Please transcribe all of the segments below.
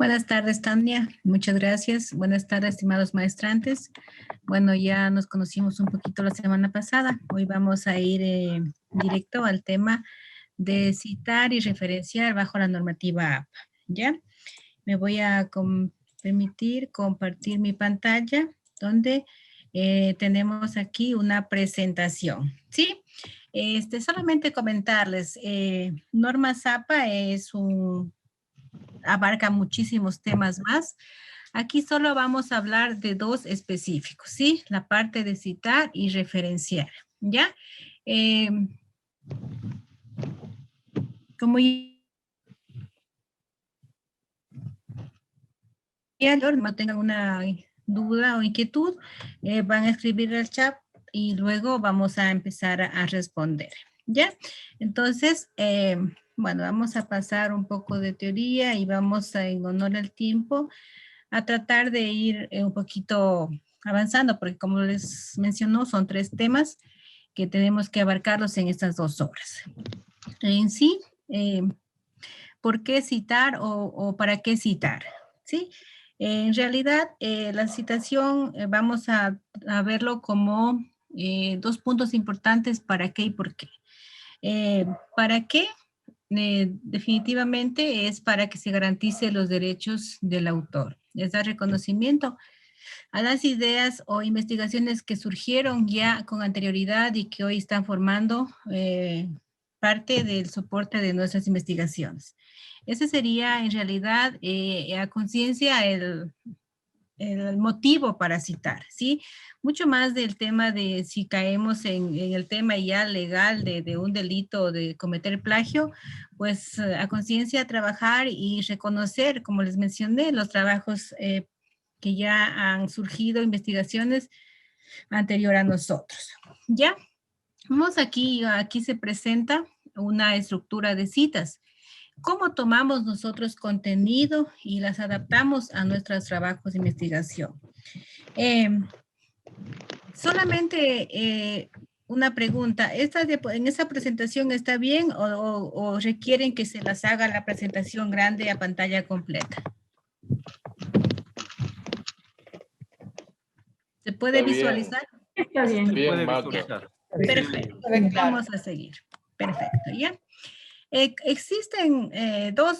Buenas tardes, Tania. Muchas gracias. Buenas tardes, estimados maestrantes. Bueno, ya nos conocimos un poquito la semana pasada. Hoy vamos a ir directo al tema de citar y referenciar bajo la normativa APA. ¿Ya? Me voy a permitir compartir mi pantalla donde tenemos aquí una presentación. ¿Sí? Solamente comentarles, normas APA abarca muchísimos temas más. Aquí solo vamos a hablar de dos específicos, ¿sí? La parte de citar y referenciar, ¿ya? Como ya no tengan una duda o inquietud, van a escribir al chat y luego vamos a empezar a responder, ¿ya? Entonces, bueno, vamos a pasar un poco de teoría y vamos a, en honor al tiempo, a tratar de ir un poquito avanzando, porque como les mencionó, son 3 temas que tenemos que abarcarlos en estas 2 horas. En sí, ¿por qué citar o para qué citar? ¿Sí? En realidad, la citación vamos a verlo como 2 puntos importantes, para qué y por qué. ¿Para qué? Definitivamente es para que se garantice los derechos del autor. Les da reconocimiento a las ideas o investigaciones que surgieron ya con anterioridad y que hoy están formando parte del soporte de nuestras investigaciones. Ese sería en realidad a conciencia el motivo para citar, ¿sí? Mucho más del tema de si caemos en el tema ya legal de un delito de cometer plagio, pues a conciencia trabajar y reconocer, como les mencioné, los trabajos que ya han surgido, investigaciones anterior a nosotros. ¿Ya? Vamos aquí se presenta una estructura de citas. ¿Cómo tomamos nosotros contenido y las adaptamos a nuestros trabajos de investigación? Solamente una pregunta, ¿en esa presentación está bien o requieren que se las haga la presentación grande a pantalla completa? ¿Se puede Está visualizar? Está bien. Bien, Puede Magda. visualizar. Perfecto. Vamos a seguir. Perfecto, ¿ya? Existen 2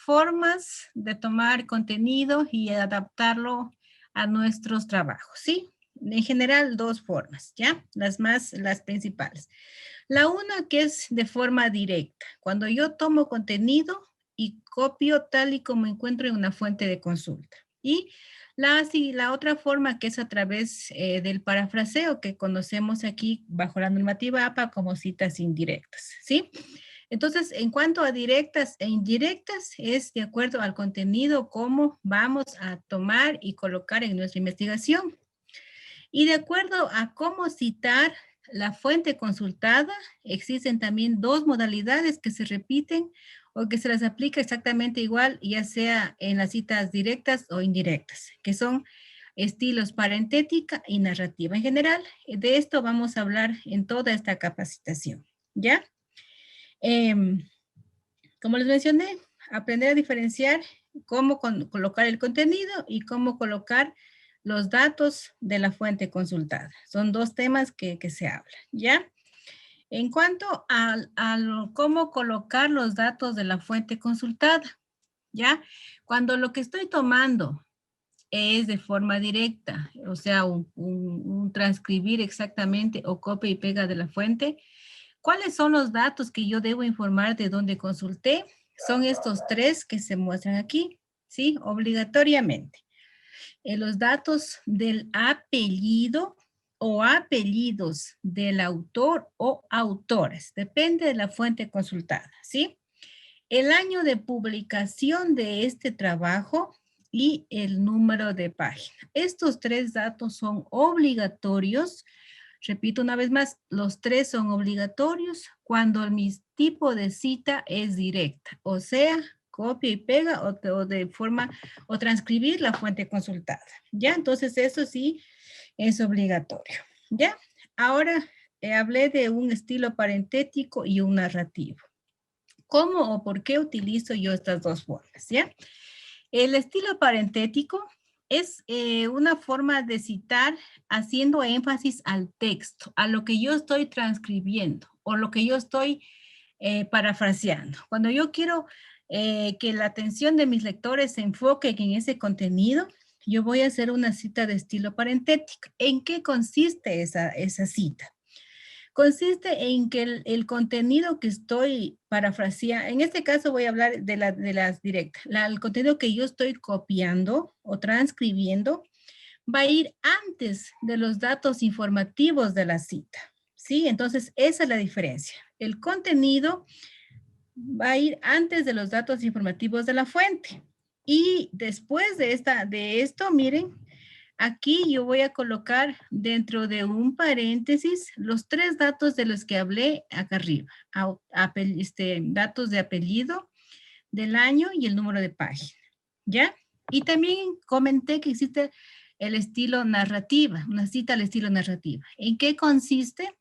formas de tomar contenido y adaptarlo a nuestros trabajos, ¿sí? En general, 2 formas, ¿ya? Las principales. La una que es de forma directa, cuando yo tomo contenido y copio tal y como encuentro en una fuente de consulta. Y la otra forma que es a través del parafraseo que conocemos aquí bajo la normativa APA como citas indirectas, ¿sí? Entonces, en cuanto a directas e indirectas, es de acuerdo al contenido cómo vamos a tomar y colocar en nuestra investigación. Y de acuerdo a cómo citar la fuente consultada, existen también 2 modalidades que se repiten o que se las aplica exactamente igual, ya sea en las citas directas o indirectas, que son estilos parentética y narrativa. En general, de esto vamos a hablar en toda esta capacitación, ¿ya? Como les mencioné, aprender a diferenciar cómo colocar el contenido y cómo colocar los datos de la fuente consultada. Son 2 temas que se hablan, ¿ya? En cuanto a cómo colocar los datos de la fuente consultada, ¿ya? Cuando lo que estoy tomando es de forma directa, o sea, un transcribir exactamente o copia y pega de la fuente, ¿cuáles son los datos que yo debo informar de dónde consulté? Son estos 3 que se muestran aquí, ¿sí? Obligatoriamente. Los datos del apellido o apellidos del autor o autores, depende de la fuente consultada, ¿sí? El año de publicación de este trabajo y el número de página. Estos 3 datos son obligatorios. Repito una vez más, los 3 son obligatorios cuando mi tipo de cita es directa, o sea, copia y pega o de forma, o transcribir la fuente consultada. ¿Ya? Entonces, eso sí es obligatorio. ¿Ya? Ahora hablé de un estilo parentético y un narrativo. ¿Cómo o por qué utilizo yo estas 2 formas? ¿Ya? El estilo parentético es una forma de citar haciendo énfasis al texto, a lo que yo estoy transcribiendo o lo que yo estoy parafraseando. Cuando yo quiero que la atención de mis lectores se enfoque en ese contenido, yo voy a hacer una cita de estilo parentético. ¿En qué consiste esa cita? Consiste en que el contenido que estoy parafraseando, en este caso voy a hablar de las directas, el contenido que yo estoy copiando o transcribiendo va a ir antes de los datos informativos de la cita, ¿sí? Entonces, esa es la diferencia. El contenido va a ir antes de los datos informativos de la fuente. Y después de esto, miren, aquí yo voy a colocar dentro de un paréntesis los 3 datos de los que hablé acá arriba. Datos de apellido, del año y el número de página. ¿Ya? Y también comenté que existe el estilo narrativa, una cita al estilo narrativa. ¿En qué consiste?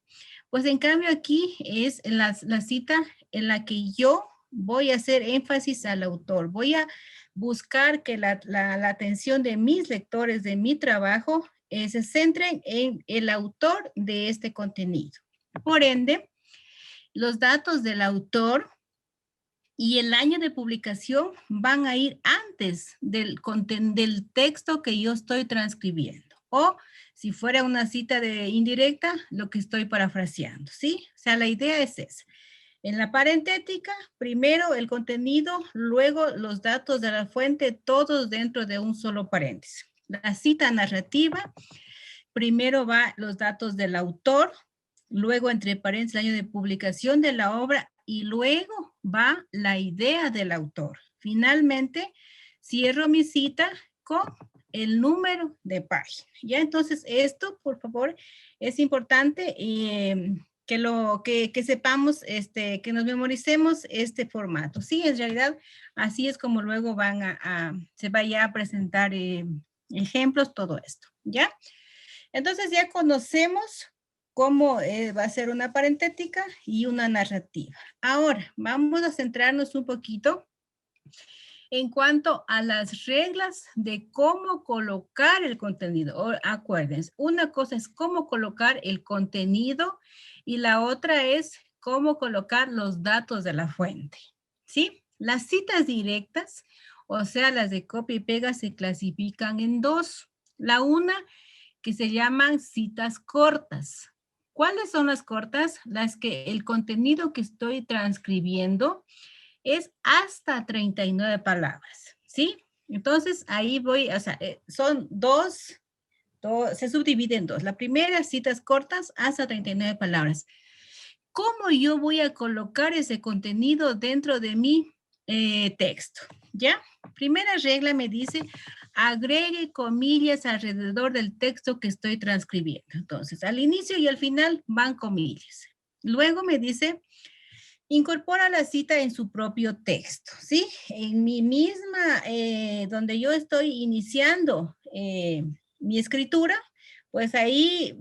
Pues en cambio aquí es la cita en la que yo voy a hacer énfasis al autor. Voy a buscar que la atención de mis lectores, de mi trabajo, se centren en el autor de este contenido. Por ende, los datos del autor y el año de publicación van a ir antes del texto que yo estoy transcribiendo. O si fuera una cita indirecta, lo que estoy parafraseando, ¿sí? O sea, la idea es esa. En la parentética, primero el contenido, luego los datos de la fuente, todos dentro de un solo paréntesis. La cita narrativa, primero va los datos del autor, luego entre paréntesis el año de publicación de la obra y luego va la idea del autor. Finalmente, cierro mi cita con el número de página. Ya, entonces esto, por favor, es importante que sepamos, que nos memoricemos este formato. Sí, en realidad, así es como luego se vaya a presentar ejemplos, todo esto, ¿ya? Entonces ya conocemos cómo va a ser una parentética y una narrativa. Ahora, vamos a centrarnos un poquito en cuanto a las reglas de cómo colocar el contenido. Acuérdense, una cosa es cómo colocar el contenido y la otra es cómo colocar los datos de la fuente. ¿Sí? Las citas directas, o sea, las de copia y pega, se clasifican en 2. La una que se llaman citas cortas. ¿Cuáles son las cortas? Las que el contenido que estoy transcribiendo es hasta 39 palabras, ¿sí? Entonces, ahí voy, o sea, son se subdivide en 2. La primera, citas cortas hasta 39 palabras. ¿Cómo yo voy a colocar ese contenido dentro de mi texto? ¿Ya? Primera regla me dice, agregue comillas alrededor del texto que estoy transcribiendo. Entonces, al inicio y al final van comillas. Luego me dice, incorpora la cita en su propio texto, ¿sí? En mi misma, donde yo estoy iniciando mi escritura, pues ahí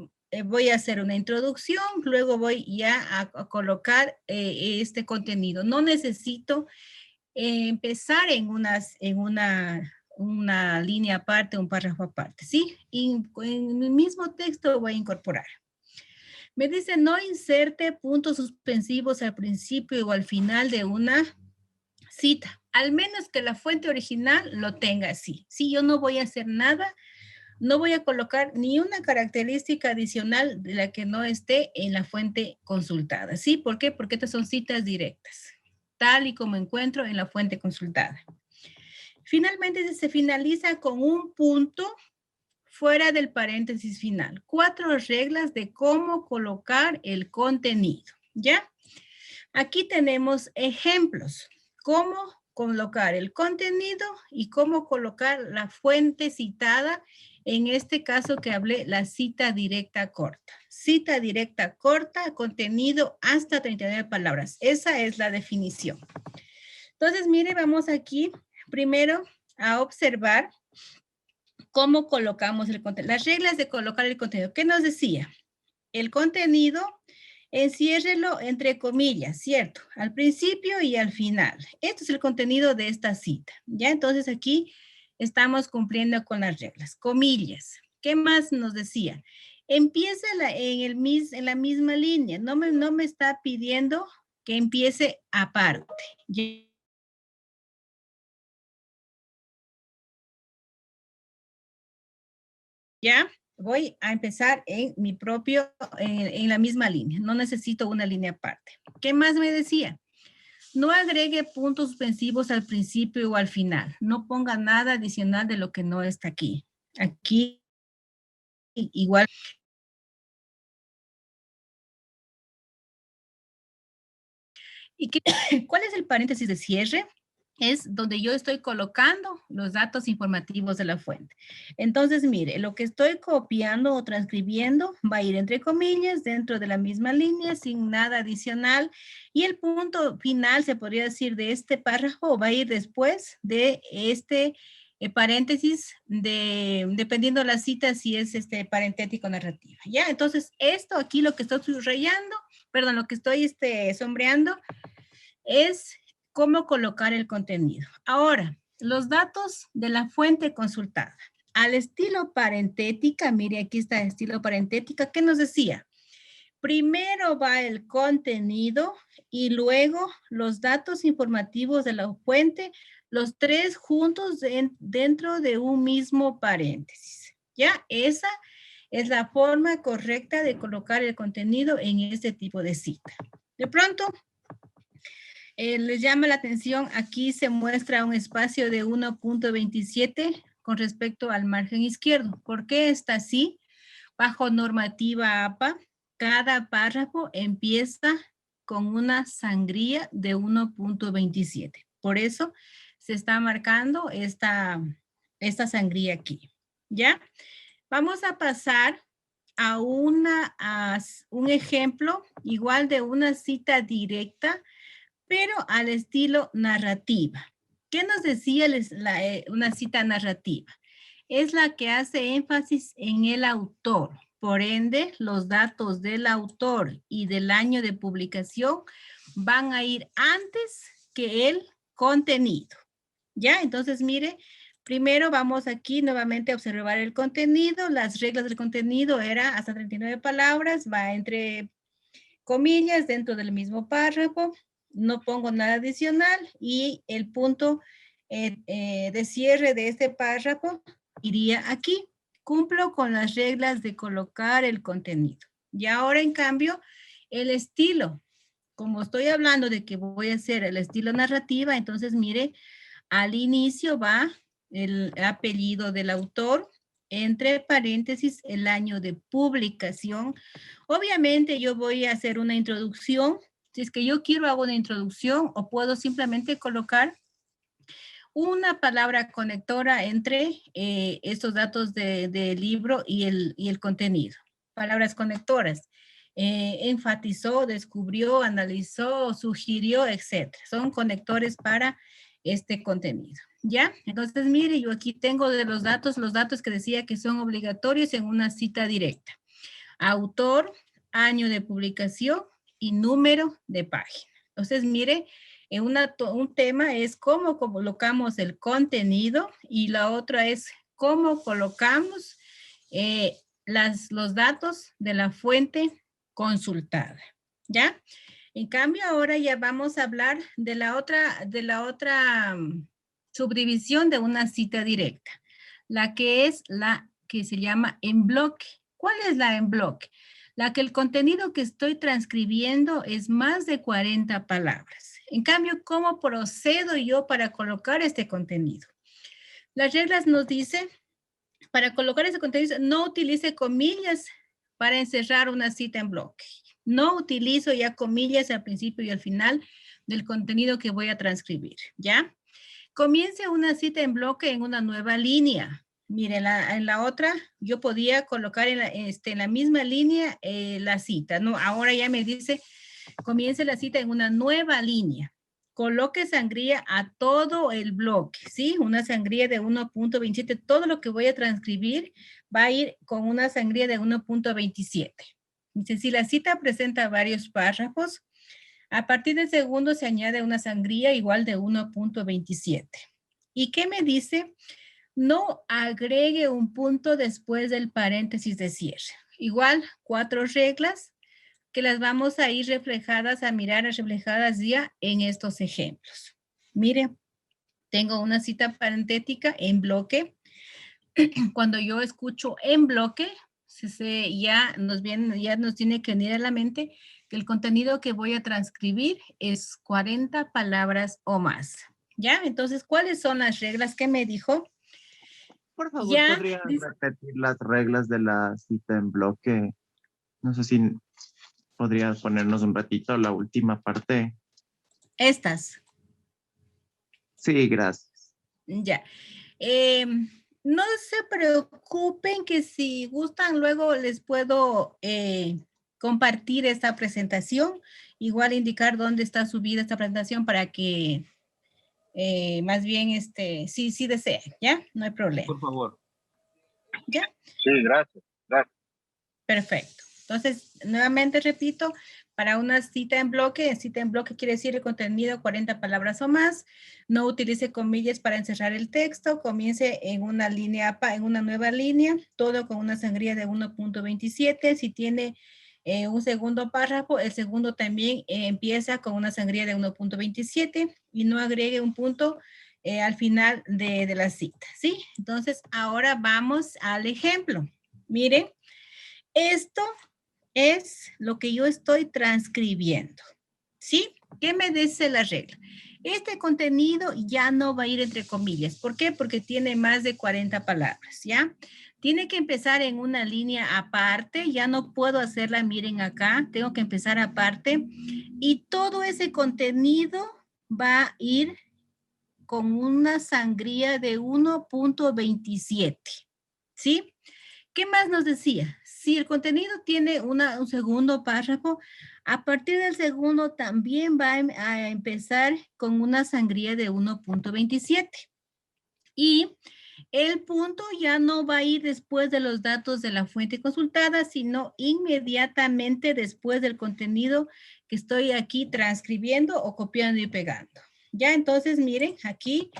voy a hacer una introducción, luego voy ya a colocar este contenido. No necesito empezar en una línea aparte, un párrafo aparte, ¿sí? Y en el mismo texto voy a incorporar. Me dice, no inserte puntos suspensivos al principio o al final de una cita, al menos que la fuente original lo tenga así. Si yo no voy a hacer nada, no voy a colocar ni una característica adicional de la que no esté en la fuente consultada. ¿Sí? ¿Por qué? Porque estas son citas directas, tal y como encuentro en la fuente consultada. Finalmente, se finaliza con un punto fuera del paréntesis final. 4 reglas de cómo colocar el contenido, ¿ya? Aquí tenemos ejemplos. Cómo colocar el contenido y cómo colocar la fuente citada. En este caso que hablé, la cita directa corta. Cita directa corta, contenido hasta 39 palabras. Esa es la definición. Entonces, mire, vamos aquí primero a observar cómo colocamos el contenido. Las reglas de colocar el contenido. ¿Qué nos decía? El contenido Enciérrelo entre comillas, ¿cierto? Al principio y al final. Este es el contenido de esta cita. Ya, entonces aquí estamos cumpliendo con las reglas. Comillas. ¿Qué más nos decía? Empieza en la misma línea. No me está pidiendo que empiece aparte. Ya, voy a empezar en mi propio, en la misma línea. No necesito una línea aparte. ¿Qué más me decía? No agregue puntos suspensivos al principio o al final. No ponga nada adicional de lo que no está aquí. Aquí igual. ¿Y qué, cuál es el paréntesis de cierre? Es donde yo estoy colocando los datos informativos de la fuente. Entonces, mire, lo que estoy copiando o transcribiendo va a ir entre comillas dentro de la misma línea sin nada adicional y el punto final, se podría decir, de este párrafo va a ir después de este paréntesis dependiendo de la cita, si es parentético narrativa. ¿Ya? Entonces, esto aquí lo que estoy subrayando, perdón, lo que estoy sombreando es cómo colocar el contenido. Ahora, los datos de la fuente consultada. Al estilo parentética, mire, aquí está el estilo parentética, ¿qué nos decía? Primero va el contenido y luego los datos informativos de la fuente, los tres juntos dentro de un mismo paréntesis. ¿Ya? Esa es la forma correcta de colocar el contenido en este tipo de cita. De pronto, les llama la atención, aquí se muestra un espacio de 1.27 con respecto al margen izquierdo. ¿Por qué está así? Bajo normativa APA, cada párrafo empieza con una sangría de 1.27. Por eso se está marcando esta sangría aquí. ¿Ya? Vamos a pasar a un ejemplo igual de una cita directa pero al estilo narrativa. ¿Qué nos decía una cita narrativa? Es la que hace énfasis en el autor. Por ende, los datos del autor y del año de publicación van a ir antes que el contenido. ¿Ya? Entonces, mire, primero vamos aquí nuevamente a observar el contenido. Las reglas del contenido era hasta 39 palabras, va entre comillas dentro del mismo párrafo, no pongo nada adicional y el punto de cierre de este párrafo iría aquí. Cumplo con las reglas de colocar el contenido. Y ahora, en cambio, el estilo. Como estoy hablando de que voy a hacer el estilo narrativa, entonces mire, al inicio va el apellido del autor, entre paréntesis, el año de publicación. Obviamente yo voy a hacer una introducción. Si es que yo quiero hago una introducción o puedo simplemente colocar una palabra conectora entre estos datos del libro y el contenido. Palabras conectoras. Enfatizó, descubrió, analizó, sugirió, etc. Son conectores para este contenido. ¿Ya? Entonces, mire, yo aquí tengo de los datos que decía que son obligatorios en una cita directa. Autor, año de publicación y número de página. Entonces, mire, un tema es cómo colocamos el contenido y la otra es cómo colocamos los datos de la fuente consultada. ¿Ya? En cambio, ahora ya vamos a hablar de la otra subdivisión de una cita directa, la que es la que se llama en bloque. ¿Cuál es la en bloque? La que el contenido que estoy transcribiendo es más de 40 palabras. En cambio, ¿cómo procedo yo para colocar este contenido? Las reglas nos dicen, para colocar ese contenido, no utilice comillas para encerrar una cita en bloque. No utilizo ya comillas al principio y al final del contenido que voy a transcribir, ¿ya? Comience una cita en bloque en una nueva línea. Mire, en la otra yo podía colocar en la misma línea la cita, ¿no? Ahora ya me dice, comience la cita en una nueva línea. Coloque sangría a todo el bloque, ¿sí? Una sangría de 1.27. Todo lo que voy a transcribir va a ir con una sangría de 1.27. Dice, si la cita presenta varios párrafos, a partir del segundo se añade una sangría igual de 1.27. ¿Y qué me dice? No agregue un punto después del paréntesis de cierre. Igual, 4 reglas que las vamos a ir reflejadas, a mirar reflejadas ya en estos ejemplos. Mire, tengo una cita parentética en bloque. Cuando yo escucho en bloque, ya nos tiene que venir a la mente que el contenido que voy a transcribir es 40 palabras o más. ¿Ya? Entonces, ¿cuáles son las reglas que me dijo? Por favor, Ya, ¿podría repetir las reglas de la cita en bloque? No sé si podría ponernos un ratito la última parte. estas. Sí, gracias. Ya. No se preocupen que si gustan, luego les puedo compartir esta presentación. Igual indicar dónde está subida esta presentación para que más bien, sí deseen, ¿ya? No hay problema. Por favor. ¿Ya? Sí, gracias. Gracias. Perfecto. Entonces, nuevamente repito, para una cita en bloque quiere decir el contenido 40 palabras o más. No utilice comillas para encerrar el texto. Comience en una línea, en una nueva línea, todo con una sangría de 1.27. Si tiene un segundo párrafo, el segundo también empieza con una sangría de 1.27 y no agregue un punto al final de la cita, ¿sí? Entonces, ahora vamos al ejemplo. Miren. Esto es lo que yo estoy transcribiendo, ¿sí? ¿Qué me dice la regla? Este contenido ya no va a ir entre comillas. ¿Por qué? Porque tiene más de 40 palabras, ¿ya? Tiene que empezar en una línea aparte. Ya no puedo hacerla, miren acá. Tengo que empezar aparte. Y todo ese contenido va a ir con una sangría de 1.27, ¿sí? ¿Qué más nos decía? Si el contenido tiene un segundo párrafo, a partir del segundo también va a empezar con una sangría de 1.27. Y el punto ya no va a ir después de los datos de la fuente consultada, sino inmediatamente después del contenido que estoy aquí transcribiendo o copiando y pegando. Ya, entonces, miren, aquí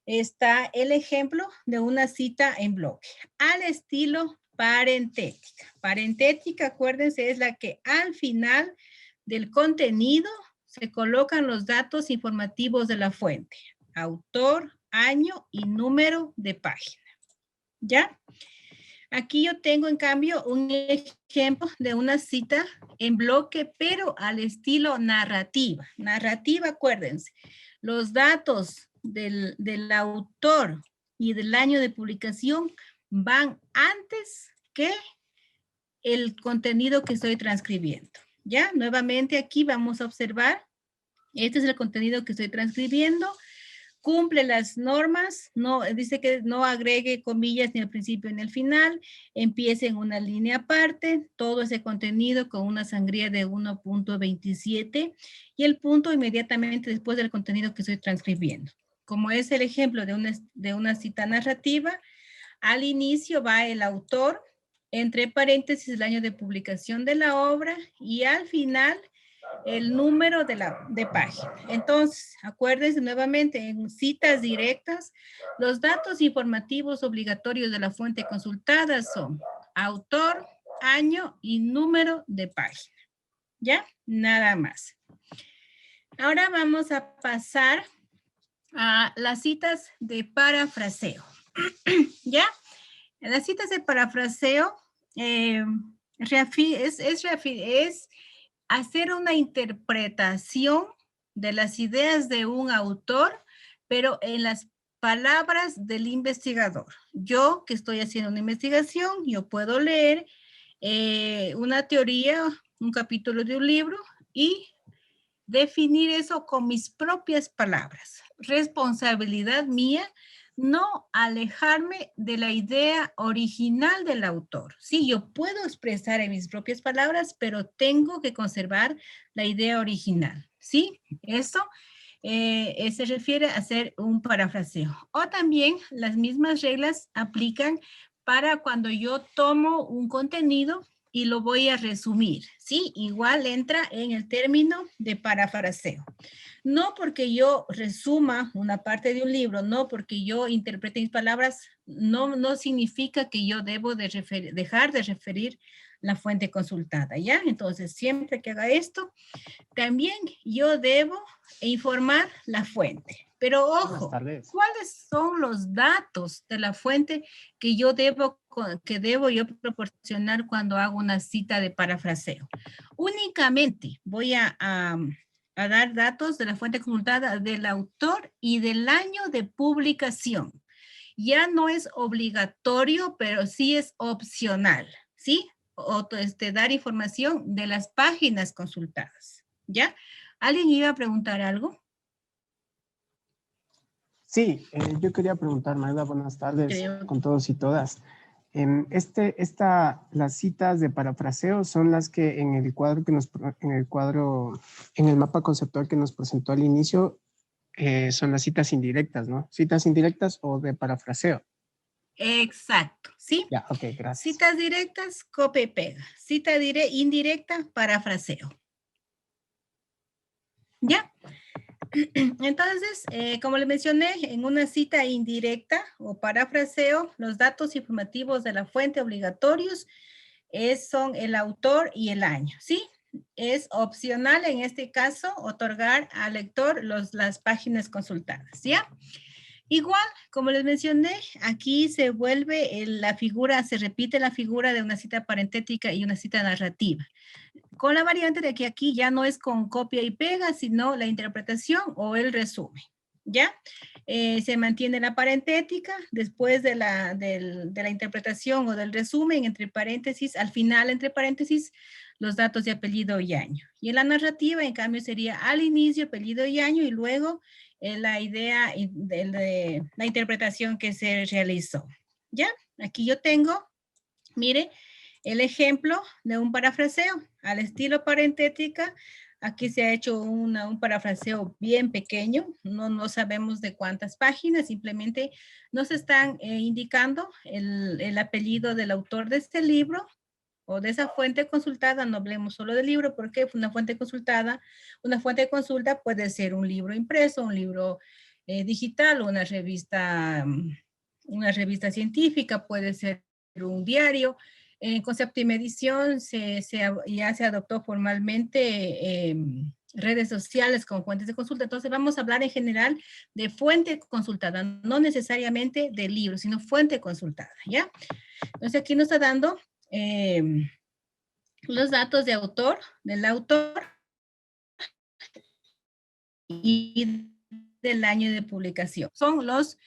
está el ejemplo de una cita en bloque, al estilo parentética. Parentética, acuérdense, es la que al final del contenido se colocan los datos informativos de la fuente, autor, año y número de página. ¿Ya? Aquí yo tengo, en cambio, un ejemplo de una cita en bloque, pero al estilo narrativa. Narrativa, acuérdense, los datos del autor y del año de publicación van antes que el contenido que estoy transcribiendo. ¿Ya? Nuevamente aquí vamos a observar, este es el contenido que estoy transcribiendo. Cumple las normas, no, dice que no agregue comillas ni al principio ni al final, empiece en una línea aparte, todo ese contenido con una sangría de 1.27 y el punto inmediatamente después del contenido que estoy transcribiendo. Como es el ejemplo de una cita narrativa, al inicio va el autor, entre paréntesis el año de publicación de la obra y al final el número de página. Entonces, acuérdense nuevamente, en citas directas, los datos informativos obligatorios de la fuente consultada son autor, año y número de página. ¿Ya? Nada más. Ahora vamos a pasar a las citas de parafraseo. ¿Ya? En las citas de parafraseo es hacer una interpretación de las ideas de un autor, pero en las palabras del investigador. Yo que estoy haciendo una investigación, yo puedo leer una teoría, un capítulo de un libro y definir eso con mis propias palabras. Responsabilidad mía, no alejarme de la idea original del autor. Sí, yo puedo expresar en mis propias palabras, pero tengo que conservar la idea original. ¿Sí? Eso se refiere a hacer un parafraseo. O también las mismas reglas aplican para cuando yo tomo un contenido y lo voy a resumir, ¿sí? Igual entra en el término de parafraseo. No porque yo resuma una parte de un libro, no porque yo interprete mis palabras, no significa que yo debo de dejar de referir la fuente consultada, ¿ya? Entonces, siempre que haga esto, también yo debo informar la fuente. Pero ojo, ¿cuáles son los datos de la fuente que debo yo proporcionar cuando hago una cita de parafraseo? Únicamente voy a dar datos de la fuente consultada, del autor y del año de publicación. Ya no es obligatorio, pero sí es opcional, ¿sí? O dar información de las páginas consultadas, ¿ya? ¿Alguien iba a preguntar algo? Sí, yo quería preguntar, Magda, buenas tardes con todos y todas. Las citas de parafraseo son las que en el mapa conceptual que nos presentó al inicio, son las citas indirectas, ¿no? Citas indirectas o de parafraseo. Exacto, ¿sí? Ya, ok, gracias. Citas directas, copia y pega. Cita indirecta, parafraseo. ¿Ya? Entonces, como le mencioné, en una cita indirecta o parafraseo, los datos informativos de la fuente obligatorios son el autor y el año, ¿sí? Es opcional en este caso otorgar al lector las páginas consultadas, ¿ya? Igual, como les mencioné, aquí se repite la figura de una cita parentética y una cita narrativa. Con la variante de que aquí ya no es con copia y pega, sino la interpretación o el resumen, ¿ya? Se mantiene la parentética después de la interpretación o del resumen, entre paréntesis, al final, entre paréntesis, los datos de apellido y año. Y en la narrativa, en cambio, sería al inicio, apellido y año, y luego la idea de la interpretación que se realizó, ¿ya? Aquí yo tengo, mire, el ejemplo de un parafraseo al estilo parentética. Aquí se ha hecho un parafraseo bien pequeño, no sabemos de cuántas páginas, simplemente nos están indicando el apellido del autor de este libro o de esa fuente consultada. No hablemos solo del libro porque una fuente consultada, una fuente de consulta puede ser un libro impreso, un libro digital, una revista científica, puede ser un diario. En concepto y medición ya se adoptó formalmente redes sociales como fuentes de consulta. Entonces vamos a hablar en general de fuente consultada, no necesariamente de libro, sino fuente consultada, ¿ya? Entonces aquí nos está dando los datos de autor, del autor y del año de publicación. Son los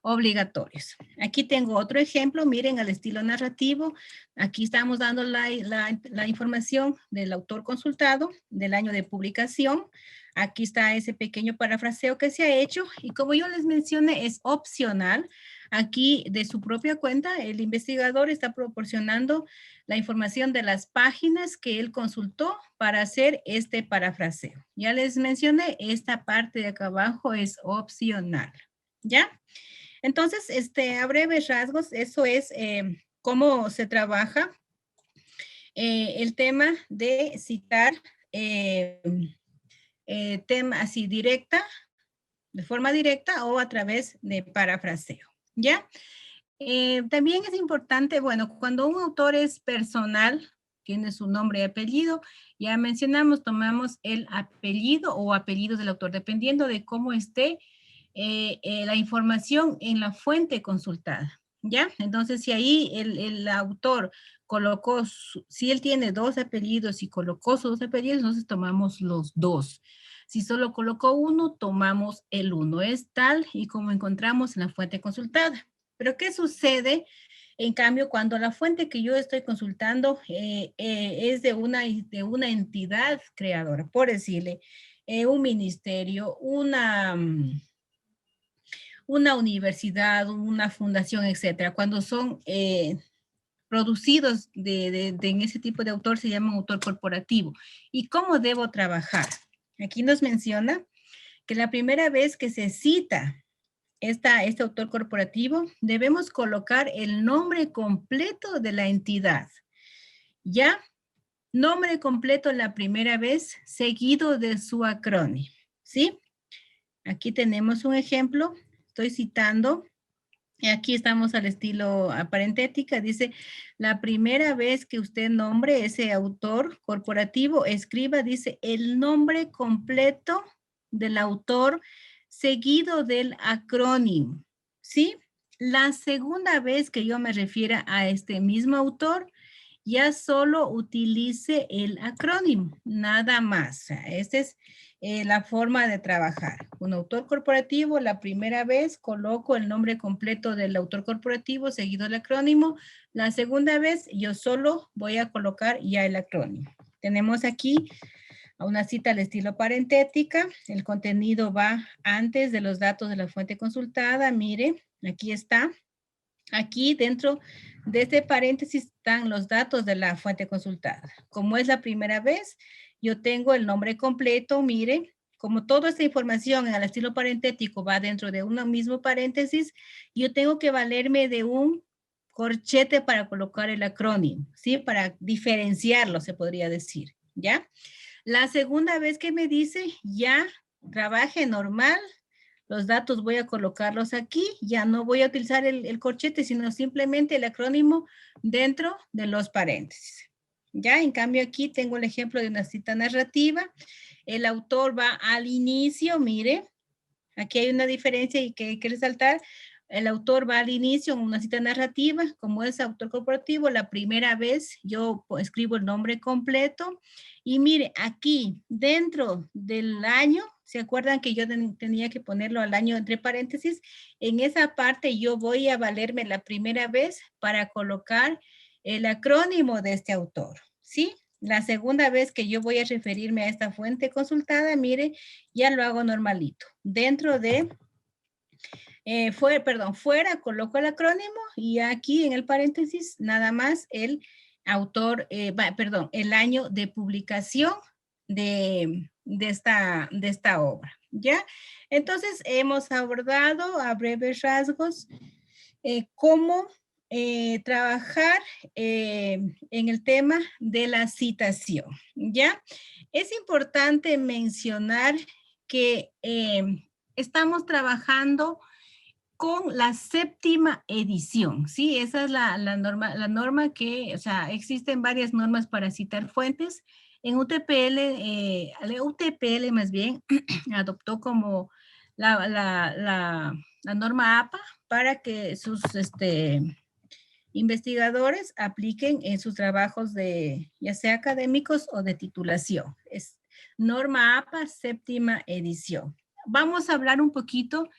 obligatorios. Aquí tengo otro ejemplo, miren al estilo narrativo. Aquí estamos dando la información del autor consultado, del año de publicación. Aquí está ese pequeño parafraseo que se ha hecho y como yo les mencioné, es opcional. Aquí de su propia cuenta, el investigador está proporcionando la información de las páginas que él consultó para hacer este parafraseo. Ya les mencioné, esta parte de acá abajo es opcional, ¿ya? Entonces, a breves rasgos, eso es cómo se trabaja el tema de citar tema así directa, de forma directa o a través de parafraseo, ¿ya? También es importante, bueno, cuando un autor es personal, tiene su nombre y apellido, ya mencionamos, tomamos el apellido o apellidos del autor, dependiendo de cómo esté la información en la fuente consultada, ¿ya? Entonces, si ahí el autor colocó, si él tiene dos apellidos y colocó sus dos apellidos, entonces tomamos los dos. Si solo colocó uno, tomamos el uno. Es tal y como encontramos en la fuente consultada. Pero ¿qué sucede? En cambio, cuando la fuente que yo estoy consultando es de una entidad creadora, por decirle, un ministerio, una universidad, una fundación, etcétera, cuando son producidos en ese tipo de autor, se llama autor corporativo. ¿Y cómo debo trabajar? Aquí nos menciona que la primera vez que se cita este autor corporativo, debemos colocar el nombre completo de la entidad Ya, nombre completo la primera vez, seguido de su acrónimo, ¿sí? Aquí tenemos un ejemplo, estoy citando, y aquí estamos al estilo parentética, dice, la primera vez que usted nombre ese autor corporativo, escriba, dice, el nombre completo del autor seguido del acrónimo, ¿sí? La segunda vez que yo me refiera a este mismo autor, ya solo utilice el acrónimo, nada más. O sea, esta es la forma de trabajar. Un autor corporativo, la primera vez coloco el nombre completo del autor corporativo seguido del acrónimo. La segunda vez yo solo voy a colocar ya el acrónimo. Tenemos aquí una cita al estilo parentética. El contenido va antes de los datos de la fuente consultada. Mire, aquí está. Aquí dentro de este paréntesis están los datos de la fuente consultada. Como es la primera vez, yo tengo el nombre completo, mire, como toda esta información en el estilo parentético va dentro de un mismo paréntesis, yo tengo que valerme de un corchete para colocar el acrónimo, ¿sí? Para diferenciarlo, se podría decir, ¿ya? La segunda vez que me dice, ya trabaje normal, los datos voy a colocarlos aquí, ya no voy a utilizar el corchete, sino simplemente el acrónimo dentro de los paréntesis. Ya, en cambio aquí tengo el ejemplo de una cita narrativa. El autor va al inicio, mire, aquí hay una diferencia y que hay que resaltar. El autor va al inicio en una cita narrativa, como es autor corporativo, la primera vez yo escribo el nombre completo y mire, aquí dentro del año, ¿se acuerdan que yo tenía que ponerlo al año entre paréntesis? En esa parte yo voy a valerme la primera vez para colocar el acrónimo de este autor, ¿sí? La segunda vez que yo voy a referirme a esta fuente consultada, mire, ya lo hago normalito. Dentro de, fuera coloco el acrónimo y aquí en el paréntesis nada más el autor, el año de publicación de esta obra, ¿ya? Entonces, hemos abordado a breves rasgos cómo trabajar en el tema de la citación, ¿ya? Es importante mencionar que estamos trabajando con la 7ª edición, ¿sí? Esa es la norma que, o sea, existen varias normas para citar fuentes. En UTPL, la UTPL más bien, adoptó como la norma APA para que sus investigadores apliquen en sus trabajos de, ya sea académicos o de titulación. Es norma APA, 7ª edición. Vamos a hablar un poquito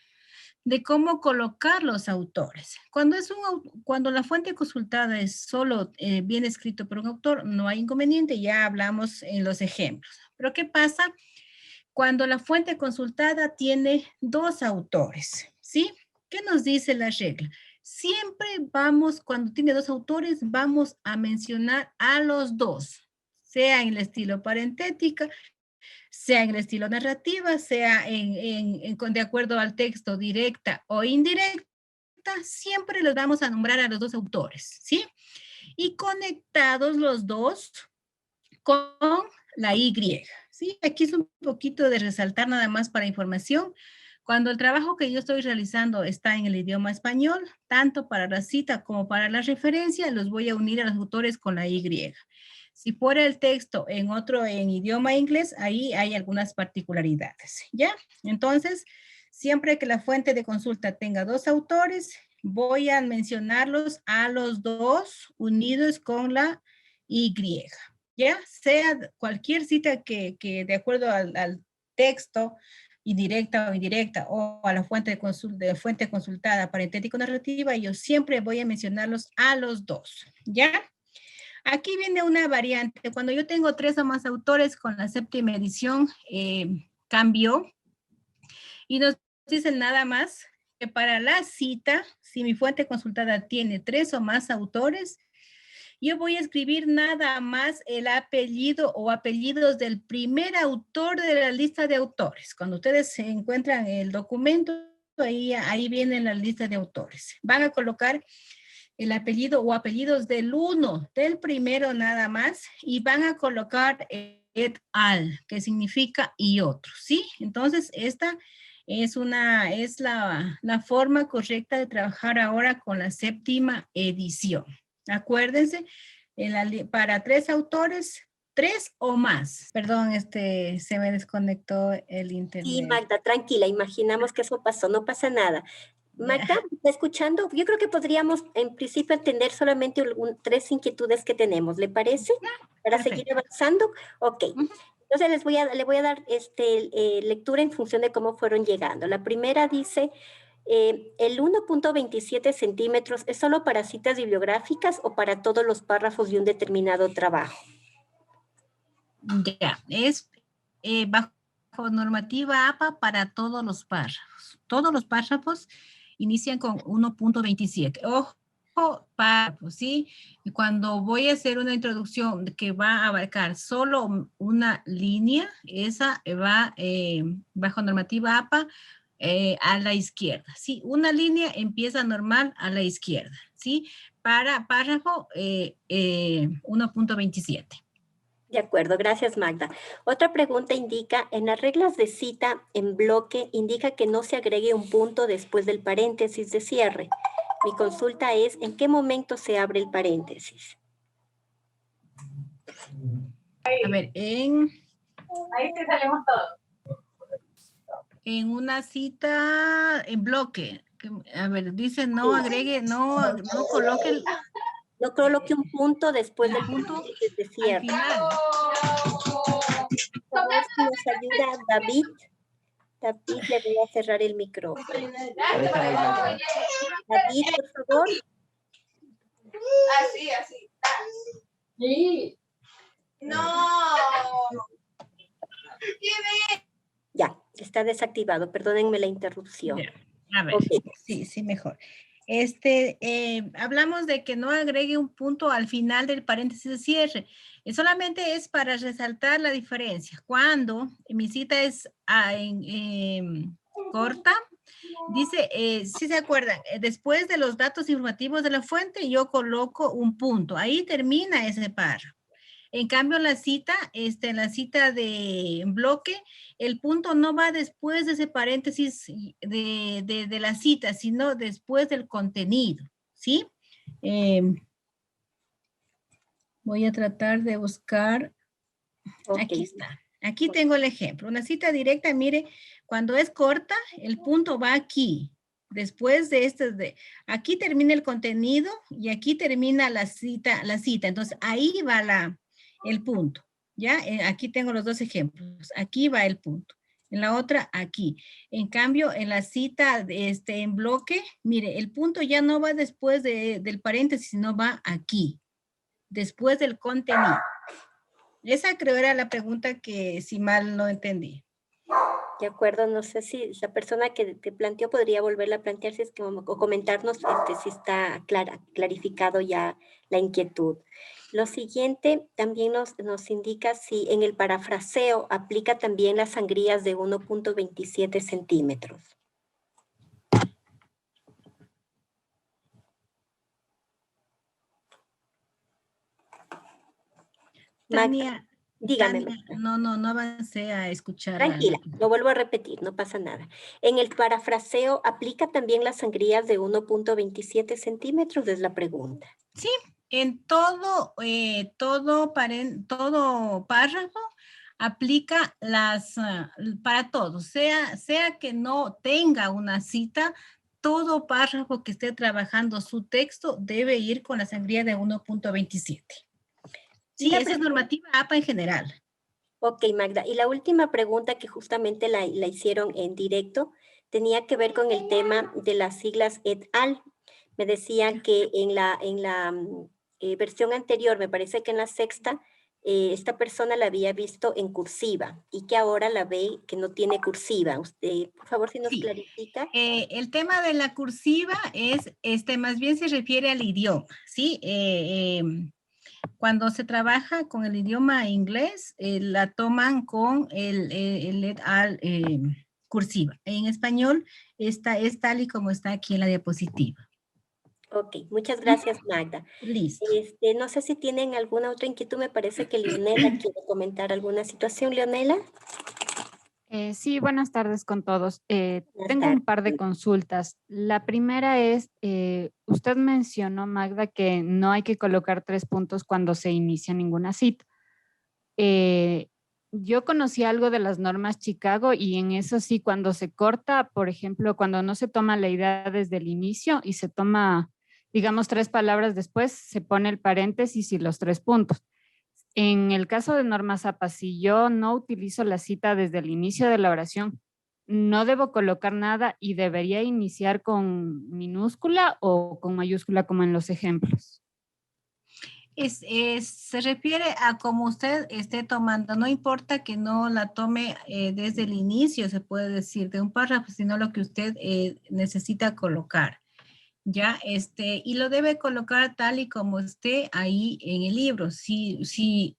de cómo colocar los autores. Cuando la fuente consultada es solo bien escrito por un autor, no hay inconveniente, ya hablamos en los ejemplos. Pero ¿qué pasa cuando la fuente consultada tiene 2 autores? ¿Sí? ¿Qué nos dice la regla? Siempre cuando tiene 2 autores, vamos a mencionar a los 2, sea en el estilo parentética, sea en el estilo narrativa, sea de acuerdo al texto directa o indirecta, siempre los vamos a nombrar a los 2 autores, ¿sí? Y conectados los 2 con la Y, ¿sí? Aquí es un poquito de resaltar nada más para información. Cuando el trabajo que yo estoy realizando está en el idioma español, tanto para la cita como para la referencia, los voy a unir a los autores con la Y. Si fuera el texto en idioma inglés, ahí hay algunas particularidades, ¿ya? Entonces, siempre que la fuente de consulta tenga 2 autores, voy a mencionarlos a los 2 unidos con la Y, ¿ya? Sea cualquier cita que de acuerdo al texto, directa o indirecta, o a la fuente fuente consultada parentético narrativa, yo siempre voy a mencionarlos a los 2, ¿ya? Aquí viene una variante. Cuando yo tengo 3 o más autores con la 7ª edición, cambió y nos dicen nada más que para la cita, si mi fuente consultada tiene 3 o más autores, yo voy a escribir nada más el apellido o apellidos del primer autor de la lista de autores. Cuando ustedes se encuentran el documento, ahí viene la lista de autores. Van a colocar el apellido o apellidos del uno, del primero nada más, y van a colocar et al, que significa y otro, ¿sí? Entonces, esta es la forma correcta de trabajar ahora con la 7ª edición. Acuérdense, para 3 autores, 3 o más. Perdón, se me desconectó el internet. Sí, Magda, tranquila, imaginamos que eso pasó, no pasa nada. Magda, escuchando, yo creo que podríamos en principio entender solamente 3 inquietudes que tenemos, ¿le parece? Para Perfecto. seguir avanzando. Ok. Ujú. Entonces le voy a dar lectura en función de cómo fueron llegando. La primera dice, el 1.27 centímetros es solo para citas bibliográficas o para todos los párrafos de un determinado trabajo. Ya, es bajo normativa APA para todos los párrafos. Todos los párrafos inician con 1.27. Ojo, párrafos, ¿sí? Y cuando voy a hacer una introducción que va a abarcar solo una línea, esa va bajo normativa APA a la izquierda, ¿sí? Una línea empieza normal a la izquierda, ¿sí? Para párrafo 1.27. De acuerdo, gracias Magda. Otra pregunta indica, en las reglas de cita en bloque, indica que no se agregue un punto después del paréntesis de cierre. Mi consulta es, ¿en qué momento se abre el paréntesis? A ver, Ahí sí salimos todos. en una cita en bloque, a ver, dice no agregue, no coloque el No coloque un punto después del punto paréntesis de al cierre. final. Por favor, si nos ayuda David. David, le voy a cerrar el micrófono. David, por favor. Así. Sí. No. Ya, está desactivado. Perdónenme la interrupción. Ya, a ver, Ok. sí, mejor. Hablamos de que no agregue un punto al final del paréntesis de cierre. Solamente es para resaltar la diferencia. Cuando mi cita es corta, dice, si se acuerdan, después de los datos informativos de la fuente, yo coloco un punto. Ahí termina ese párrafo. En cambio, la cita de bloque, el punto no va después de ese paréntesis de la cita, sino después del contenido, ¿sí? Voy a tratar de buscar. Okay. Aquí está. Aquí tengo el ejemplo. Una cita directa, mire, cuando es corta, el punto va aquí. Después de aquí termina el contenido y aquí termina la cita. Entonces, ahí va el punto, ¿ya? Aquí tengo los dos ejemplos. Aquí va el punto. En la otra, aquí. En cambio, en la cita en bloque, mire, el punto ya no va después del paréntesis, sino va aquí, después del contenido. Esa creo era la pregunta que si mal no entendí. De acuerdo, no sé si la persona que te planteó podría volverla a plantear si es que, o comentarnos si está clarificado ya la inquietud. Lo siguiente también nos indica si en el parafraseo aplica también las sangrías de 1.27 centímetros. Tania, dígame. Tania, no avancé a escuchar. Tranquila, lo vuelvo a repetir, no pasa nada. En el parafraseo, ¿aplica también las sangrías de 1.27 centímetros? Es la pregunta. Sí, en todo párrafo aplica para todos, sea que no tenga una cita, todo párrafo que esté trabajando su texto debe ir con la sangría de 1.27. Sí, esa es normativa APA en general. Ok, Magda. Y la última pregunta que justamente la hicieron en directo tenía que ver con el tema de las siglas et al. Me decían que en la versión anterior, me parece que en la sexta, esta persona la había visto en cursiva y que ahora la ve que no tiene cursiva. Usted, por favor, si nos clarifica. El tema de la cursiva es, más bien se refiere al idioma, ¿sí? Cuando se trabaja con el idioma inglés, la toman con el et al cursiva. En español, es tal y como está aquí en la diapositiva. Ok, muchas gracias, Magda. Listo. No sé si tienen alguna otra inquietud. Me parece que Leonela quiere comentar alguna situación. Leonela. Sí, buenas tardes con todos. Buenas Tengo tardes. un par de consultas. La primera es, usted mencionó, Magda, que no hay que colocar 3 puntos cuando se inicia ninguna cita. Yo conocí algo de las normas Chicago y en eso sí, cuando se corta, por ejemplo, cuando no se toma la idea desde el inicio y se toma, digamos, 3 palabras después, se pone el paréntesis y los 3 puntos. En el caso de Norma Zapa, si yo no utilizo la cita desde el inicio de la oración, no debo colocar nada y debería iniciar con minúscula o con mayúscula como en los ejemplos. Se refiere a como usted esté tomando, no importa que no la tome desde el inicio, se puede decir, de un párrafo, sino lo que usted necesita colocar. Ya, y lo debe colocar tal y como esté ahí en el libro. Si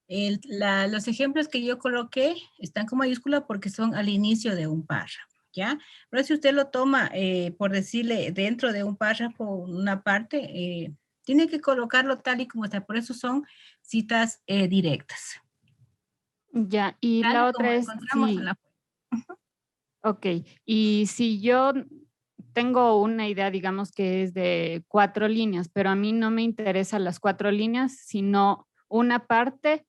los ejemplos que yo coloqué están con mayúscula porque son al inicio de un párrafo, ¿ya? Pero si usted lo toma, por decirle, dentro de un párrafo, una parte, tiene que colocarlo tal y como está. Por eso son citas directas. Ya, y Tal la como otra es, encontramos en sí, la... ok, y si yo tengo una idea, digamos que es de 4 líneas, pero a mí no me interesan las 4 líneas, sino una parte,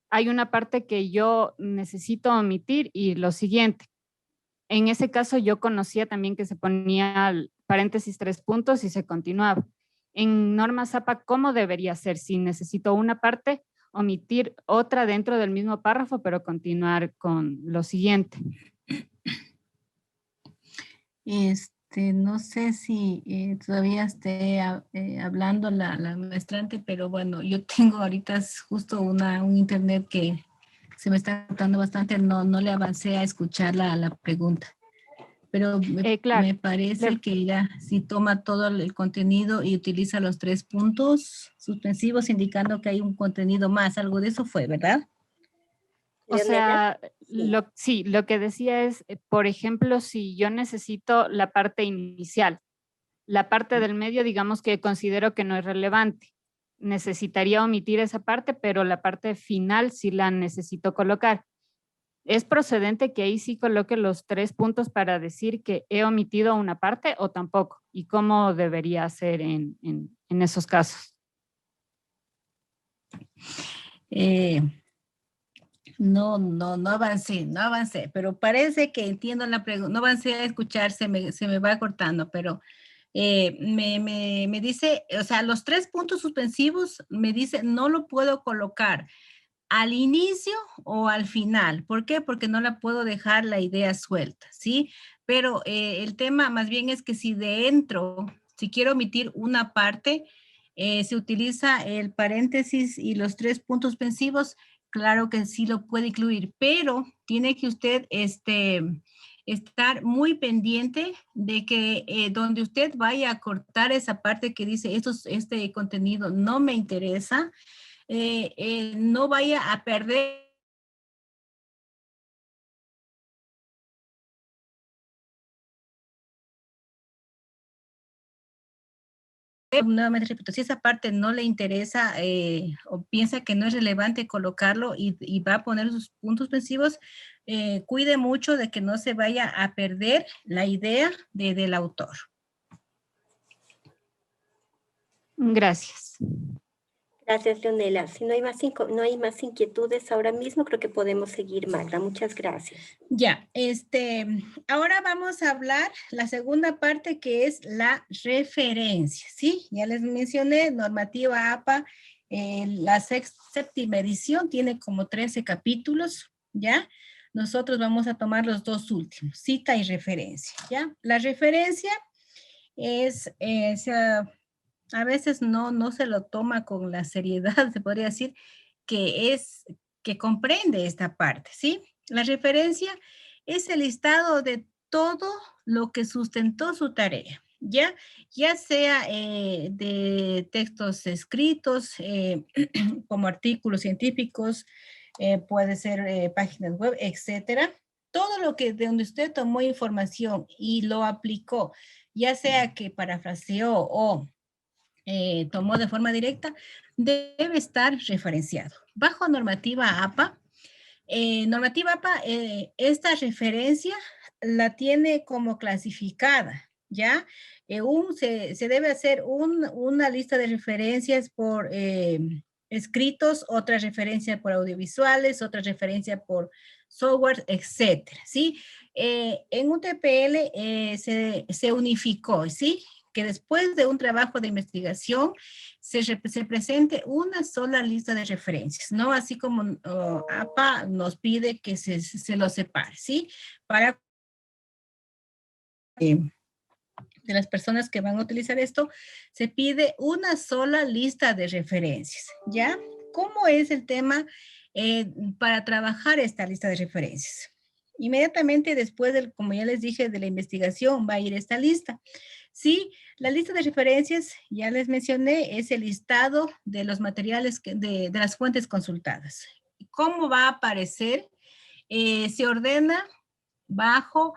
hay una parte que yo necesito omitir y lo siguiente. En ese caso yo conocía también que se ponía paréntesis 3 puntos y se continuaba. En Norma Zapa, ¿cómo debería ser? Si necesito una parte, omitir otra dentro del mismo párrafo, pero continuar con lo siguiente. No sé si todavía esté hablando la maestrante, pero bueno, yo tengo ahorita justo un internet que se me está cortando bastante, no le avancé a escuchar la pregunta. Pero Claro, me parece que ya si toma todo el contenido y utiliza los 3 puntos suspensivos indicando que hay un contenido más, algo de eso fue, ¿verdad? o Leonela. sea, sí, lo que decía es, por ejemplo, si yo necesito la parte inicial, la parte del medio, digamos que considero que no es relevante. Necesitaría omitir esa parte, pero la parte final sí la necesito colocar. ¿Es procedente que ahí sí coloque los 3 puntos para decir que he omitido una parte o tampoco? ¿Y cómo debería hacer en esos casos? No avancé, pero parece que entiendo la pregunta, no avancé a escuchar, se me va cortando, pero me dice, o sea, los 3 puntos suspensivos me dice, no lo puedo colocar al inicio o al final. ¿Por qué? Porque no la puedo dejar la idea suelta, ¿sí? Pero el tema más bien es que si quiero omitir una parte, se utiliza el paréntesis y los 3 puntos suspensivos, claro que sí lo puede incluir, pero tiene que usted estar muy pendiente de que donde usted vaya a cortar esa parte que dice, este contenido no me interesa, no vaya a perder nuevamente repito, si esa parte no le interesa o piensa que no es relevante colocarlo y va a poner sus puntos suspensivos, cuide mucho de que no se vaya a perder la idea del autor. Gracias. Gracias, Leonela. Si no hay más inquietudes ahora mismo, creo que podemos seguir, Magda. Muchas gracias. Ya, ahora vamos a hablar la segunda parte que es la referencia, ¿sí? Ya les mencioné, normativa APA, la séptima edición tiene como 13 capítulos, ¿ya? Nosotros vamos a tomar los 2 últimos, cita y referencia, ¿ya? La referencia es, a veces no se lo toma con la seriedad, se podría decir, que comprende esta parte, ¿sí? La referencia es el listado de todo lo que sustentó su tarea, ya sea de textos escritos, como artículos científicos, puede ser páginas web, etcétera. Todo lo que de donde usted tomó información y lo aplicó ya sea que parafraseó o tomó de forma directa, debe estar referenciado. Bajo normativa APA, esta referencia la tiene como clasificada, ¿ya? Se debe hacer una lista de referencias por escritos, otra referencia por audiovisuales, otra referencia por software, etcétera, ¿sí? En un TPL se unificó, ¿sí? Que después de un trabajo de investigación se presente una sola lista de referencias, ¿no? Así como APA nos pide que se lo separe, ¿sí? Para de las personas que van a utilizar esto, se pide una sola lista de referencias, ¿ya? ¿Cómo es el tema para trabajar esta lista de referencias? Inmediatamente después, como ya les dije, de la investigación va a ir esta lista. Sí, la lista de referencias, ya les mencioné, es el listado de los materiales, de las fuentes consultadas. ¿Cómo va a aparecer? Se ordena bajo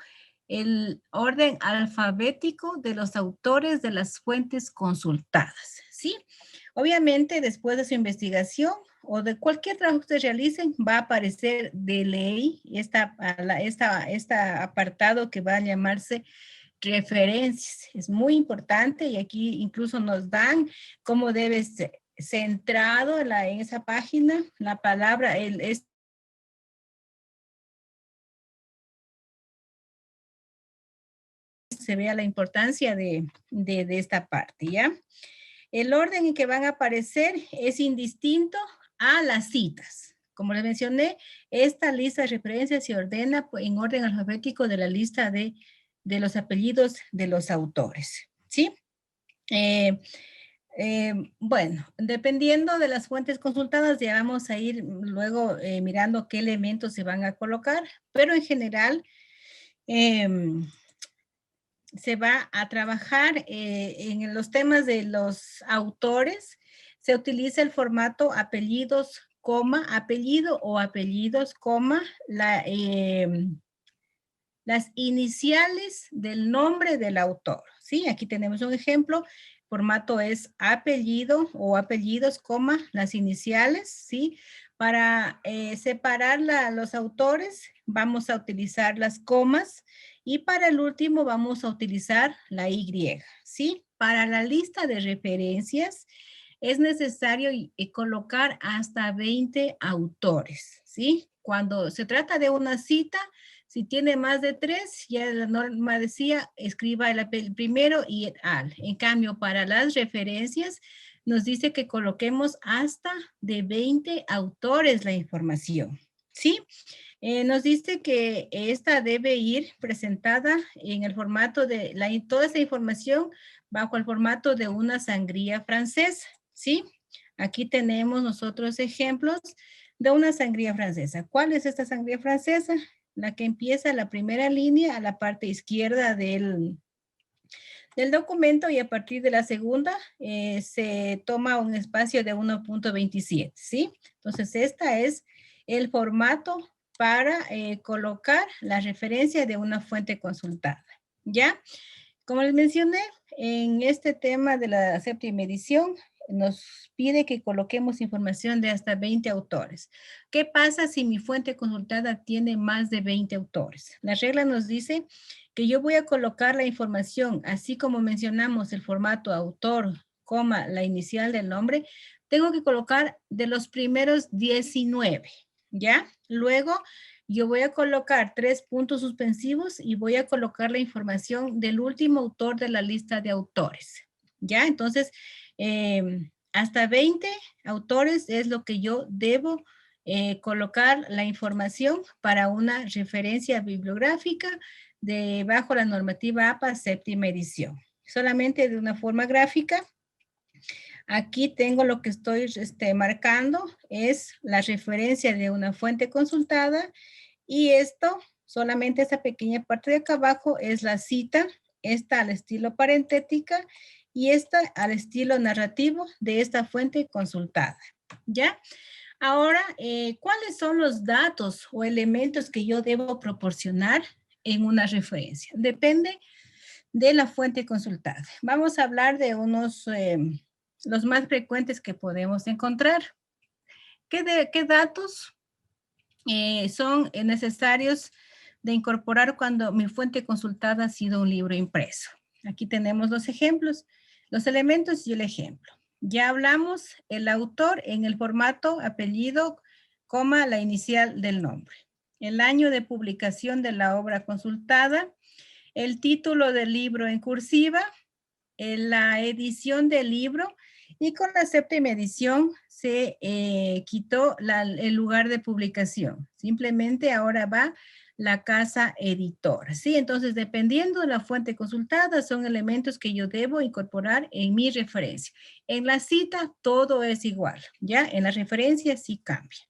el orden alfabético de los autores de las fuentes consultadas, ¿sí? Obviamente, después de su investigación o de cualquier trabajo que ustedes realicen, va a aparecer de ley este apartado que va a llamarse referencias. Es muy importante y aquí incluso nos dan cómo debe ser centrado en esa página, la palabra, se vea la importancia de esta parte, ¿ya? El orden en que van a aparecer es indistinto a las citas. Como les mencioné, esta lista de referencias se ordena en orden alfabético de la lista de los apellidos de los autores, ¿sí? Bueno, dependiendo de las fuentes consultadas, ya vamos a ir luego mirando qué elementos se van a colocar, pero en general se va a trabajar en los temas de los autores, se utiliza el formato apellidos, coma, apellido o apellidos, coma, las iniciales del nombre del autor, ¿sí? Aquí tenemos un ejemplo, formato es apellido o apellidos, coma, las iniciales, ¿sí? Para separar los autores vamos a utilizar las comas y para el último vamos a utilizar la Y, ¿sí? Para la lista de referencias es necesario colocar hasta 20 autores, ¿sí? Cuando se trata de una cita, si tiene más de 3, ya la norma decía, escriba el primero y et al. En cambio, para las referencias, nos dice que coloquemos hasta de 20 autores la información, ¿sí? Nos dice que esta debe ir presentada en el formato de, toda esa información bajo el formato de una sangría francesa, ¿sí? Aquí tenemos nosotros ejemplos de una sangría francesa. ¿Cuál es esta sangría francesa? La que empieza la primera línea a la parte izquierda del documento y a partir de la segunda se toma un espacio de 1.27, ¿sí? Entonces, este es el formato para colocar la referencia de una fuente consultada, ¿ya? Como les mencioné, en este tema de la séptima edición, nos pide que coloquemos información de hasta 20 autores. ¿Qué pasa si mi fuente consultada tiene más de 20 autores? La regla nos dice que yo voy a colocar la información, así como mencionamos el formato autor, coma, la inicial del nombre, tengo que colocar de los primeros 19, ¿ya? Luego, yo voy a colocar 3 puntos suspensivos y voy a colocar la información del último autor de la lista de autores, ¿ya? Entonces, hasta 20 autores es lo que yo debo colocar la información para una referencia bibliográfica bajo la normativa APA séptima edición. Solamente de una forma gráfica. Aquí tengo lo que estoy marcando, es la referencia de una fuente consultada y esto, solamente esta pequeña parte de acá abajo es la cita, esta al estilo parentética y esta al estilo narrativo de esta fuente consultada, ¿ya? Ahora, ¿cuáles son los datos o elementos que yo debo proporcionar en una referencia? Depende de la fuente consultada. Vamos a hablar de unos, los más frecuentes que podemos encontrar. ¿Qué datos son necesarios de incorporar cuando mi fuente consultada ha sido un libro impreso? Aquí tenemos los ejemplos, los elementos y el ejemplo. Ya hablamos el autor en el formato apellido, coma, la inicial del nombre. El año de publicación de la obra consultada, el título del libro en cursiva, la edición del libro, y con la séptima edición se quitó el lugar de publicación. Simplemente ahora va la casa editora, ¿sí? Entonces, dependiendo de la fuente consultada, son elementos que yo debo incorporar en mi referencia. En la cita, todo es igual, ¿ya? En la referencia sí cambia.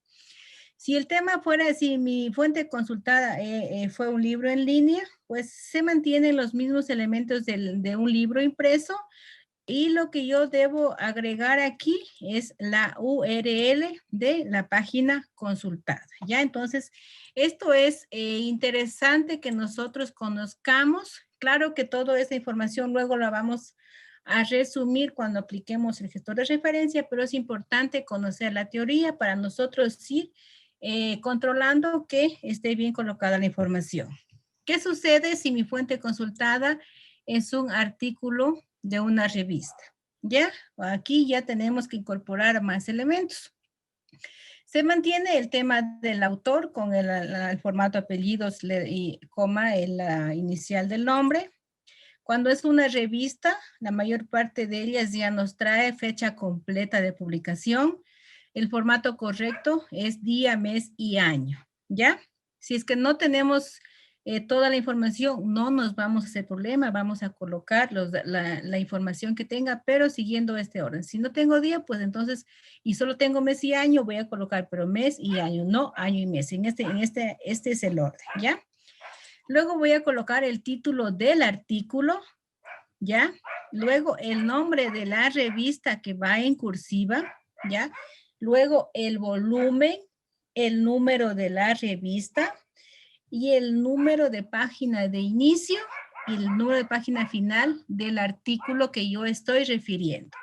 Si el tema fuera, si mi fuente consultada fue un libro en línea, pues se mantienen los mismos elementos de un libro impreso, y lo que yo debo agregar aquí es la URL de la página consultada, ¿ya? Entonces, esto es interesante que nosotros conozcamos. Claro que toda esa información luego la vamos a resumir cuando apliquemos el gestor de referencia, pero es importante conocer la teoría para nosotros ir controlando que esté bien colocada la información. ¿Qué sucede si mi fuente consultada es un artículo de una revista? ¿Ya? Aquí ya tenemos que incorporar más elementos. Se mantiene el tema del autor con el formato apellidos y coma, la inicial del nombre. Cuando es una revista, la mayor parte de ellas ya nos trae fecha completa de publicación. El formato correcto es día, mes y año, ¿ya? Si es que no tenemos toda la información, no nos vamos a hacer problema, vamos a colocar la información que tenga, pero siguiendo este orden. Si no tengo día, pues entonces, y solo tengo mes y año, voy a colocar, pero mes y año, no año y mes. Este es el orden, ¿ya? Luego voy a colocar el título del artículo, ¿ya? Luego el nombre de la revista que va en cursiva, ¿ya? Luego el volumen, el número de la revista y el número de página de inicio y el número de página final del artículo que yo estoy refiriendo.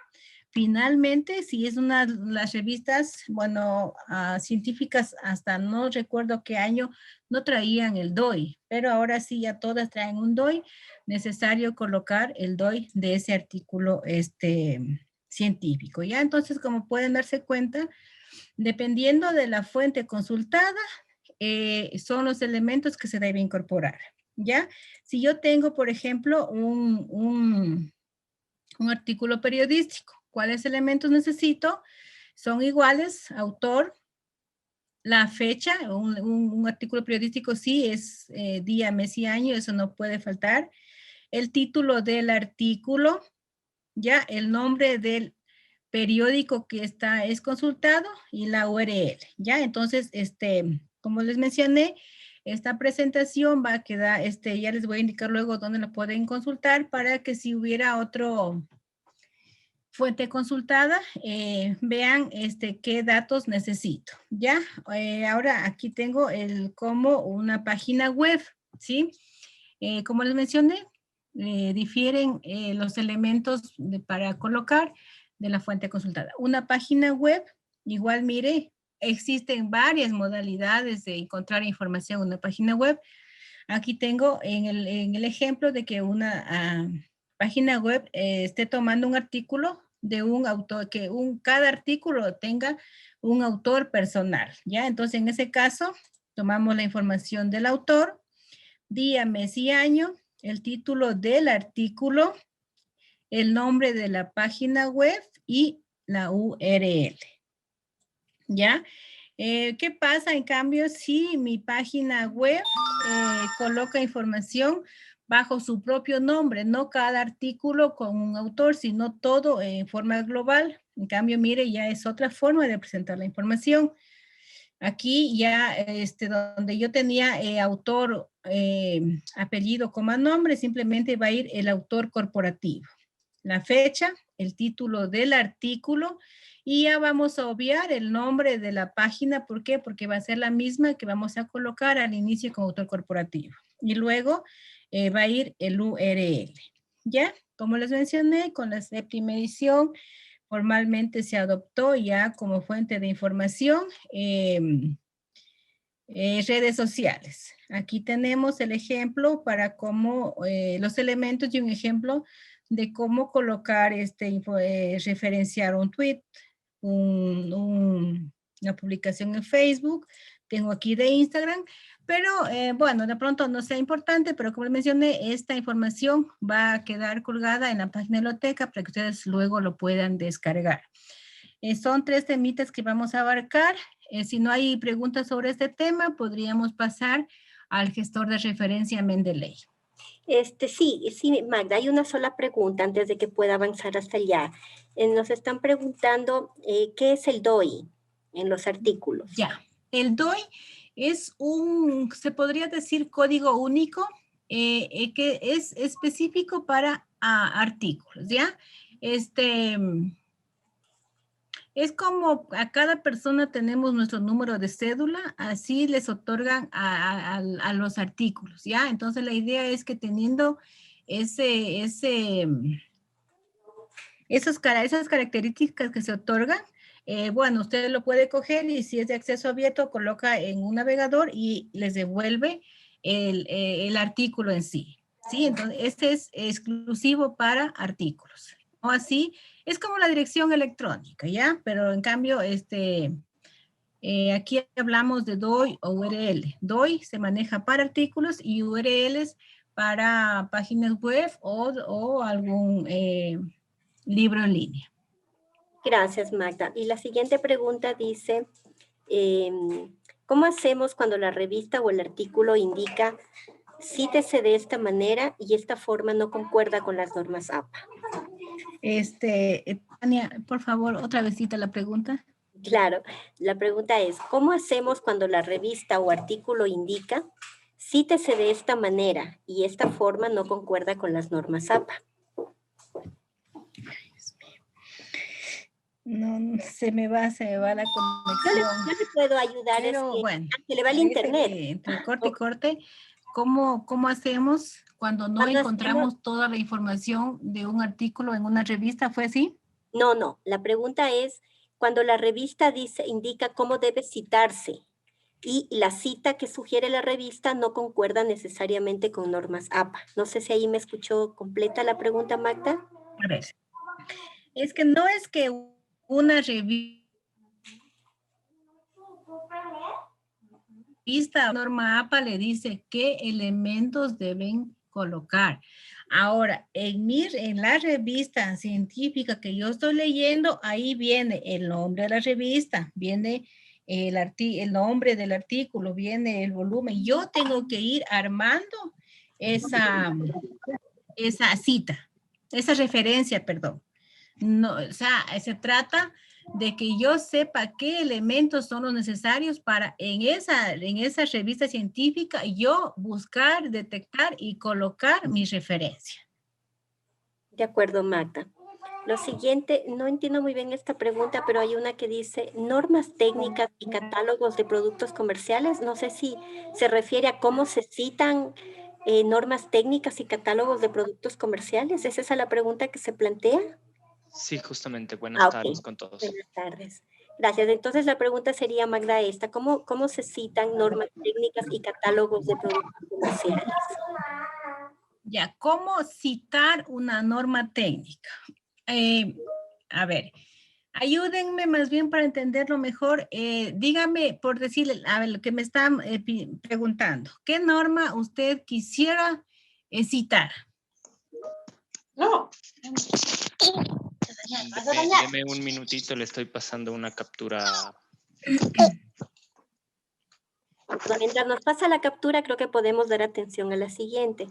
Finalmente, si es las revistas, bueno, científicas, hasta no recuerdo qué año, no traían el DOI, pero ahora sí ya todas traen un DOI, necesario colocar el DOI de ese artículo científico, ¿ya? Entonces, como pueden darse cuenta, dependiendo de la fuente consultada, son los elementos que se deben incorporar, ¿ya? Si yo tengo, por ejemplo, un artículo periodístico, ¿cuáles elementos necesito? Son iguales, autor, la fecha, un artículo periodístico sí es día, mes y año, eso no puede faltar. El título del artículo, ya el nombre del periódico que es consultado y la URL, ya. Entonces, como les mencioné, esta presentación va a quedar, ya les voy a indicar luego dónde la pueden consultar para que si hubiera otro fuente consultada, vean qué datos necesito, ¿ya? Ahora aquí tengo como una página web, ¿sí? Como les mencioné, difieren los elementos para colocar de la fuente consultada. Una página web, igual mire, existen varias modalidades de encontrar información en una página web. Aquí tengo en el ejemplo de que una página web esté tomando un artículo de un autor, que cada artículo tenga un autor personal, ¿ya? Entonces, en ese caso, tomamos la información del autor, día, mes y año, el título del artículo, el nombre de la página web y la URL, ¿ya? ¿Qué pasa en cambio si mi página web coloca información bajo su propio nombre? No cada artículo con un autor, sino todo en forma global. En cambio, mire, ya es otra forma de presentar la información. Aquí ya, donde yo tenía autor, apellido, coma, nombre, simplemente va a ir el autor corporativo. La fecha, el título del artículo Y ya vamos a obviar el nombre de la página. ¿Por qué? Porque va a ser la misma que vamos a colocar al inicio con autor corporativo. Y luego va a ir el URL. ¿Ya? Como les mencioné, con la séptima edición, formalmente se adoptó ya como fuente de información redes sociales. Aquí tenemos el ejemplo para cómo, los elementos y un ejemplo de cómo colocar, referenciar un tweet, una publicación en Facebook. Tengo aquí de Instagram, pero bueno, de pronto no sea importante, pero como les mencioné, esta información va a quedar colgada en la página de la biblioteca para que ustedes luego lo puedan descargar. Son 3 temitas que vamos a abarcar. Si no hay preguntas sobre este tema, podríamos pasar al gestor de referencia Mendeley. Sí, Magda, hay una sola pregunta antes de que pueda avanzar hasta allá. Nos están preguntando qué es el DOI en los artículos. Ya, el DOI es se podría decir código único que es específico para artículos, ¿ya? Es como a cada persona tenemos nuestro número de cédula, así les otorgan a los artículos, ¿ya? Entonces la idea es que teniendo esas características que se otorgan, bueno, usted lo puede coger y si es de acceso abierto, coloca en un navegador y les devuelve el artículo en sí, ¿sí? Entonces, este es exclusivo para artículos. O así, es como la dirección electrónica, ¿ya? Pero en cambio, aquí hablamos de DOI o URL. DOI se maneja para artículos y URLs para páginas web o algún libro en línea. Gracias, Magda. Y la siguiente pregunta dice, ¿cómo hacemos cuando la revista o el artículo indica cítese de esta manera y esta forma no concuerda con las normas APA? Tania, por favor, otra vezita la pregunta. Claro, la pregunta es, ¿cómo hacemos cuando la revista o artículo indica cítese de esta manera y esta forma no concuerda con las normas APA? No, se me va la conexión. Yo le puedo ayudar, pero, es que bueno, se le va el internet. Entre corte y corte, ¿cómo hacemos cuando no encontramos toda la información de un artículo en una revista? ¿Fue así? No, la pregunta es, cuando la revista indica cómo debe citarse y la cita que sugiere la revista no concuerda necesariamente con normas APA. No sé si ahí me escuchó completa la pregunta, Magda. A ver, es que no es que una revista norma APA le dice qué elementos deben colocar. Ahora, en la revista científica que yo estoy leyendo, ahí viene el nombre de la revista, viene el nombre del artículo, viene el volumen. Yo tengo que ir armando esa cita, esa referencia, perdón. No, o sea, se trata de que yo sepa qué elementos son los necesarios para en esa revista científica yo buscar, detectar y colocar mi referencia. De acuerdo, Magda. Lo siguiente, no entiendo muy bien esta pregunta, pero hay una que dice normas técnicas y catálogos de productos comerciales. No sé si se refiere a cómo se citan normas técnicas y catálogos de productos comerciales. ¿Es esa la pregunta que se plantea? Sí, justamente. Buenas tardes con todos. Buenas tardes. Gracias. Entonces la pregunta sería, Magda, esta. ¿Cómo se citan normas técnicas y catálogos de productos comerciales? Ya, ¿cómo citar una norma técnica? A ver, ayúdenme más bien para entenderlo mejor. Dígame, por decirle, a ver, lo que me están preguntando. ¿Qué norma usted quisiera citar? No. Deme un minutito, le estoy pasando una captura. Mientras nos pasa la captura, creo que podemos dar atención a la siguiente.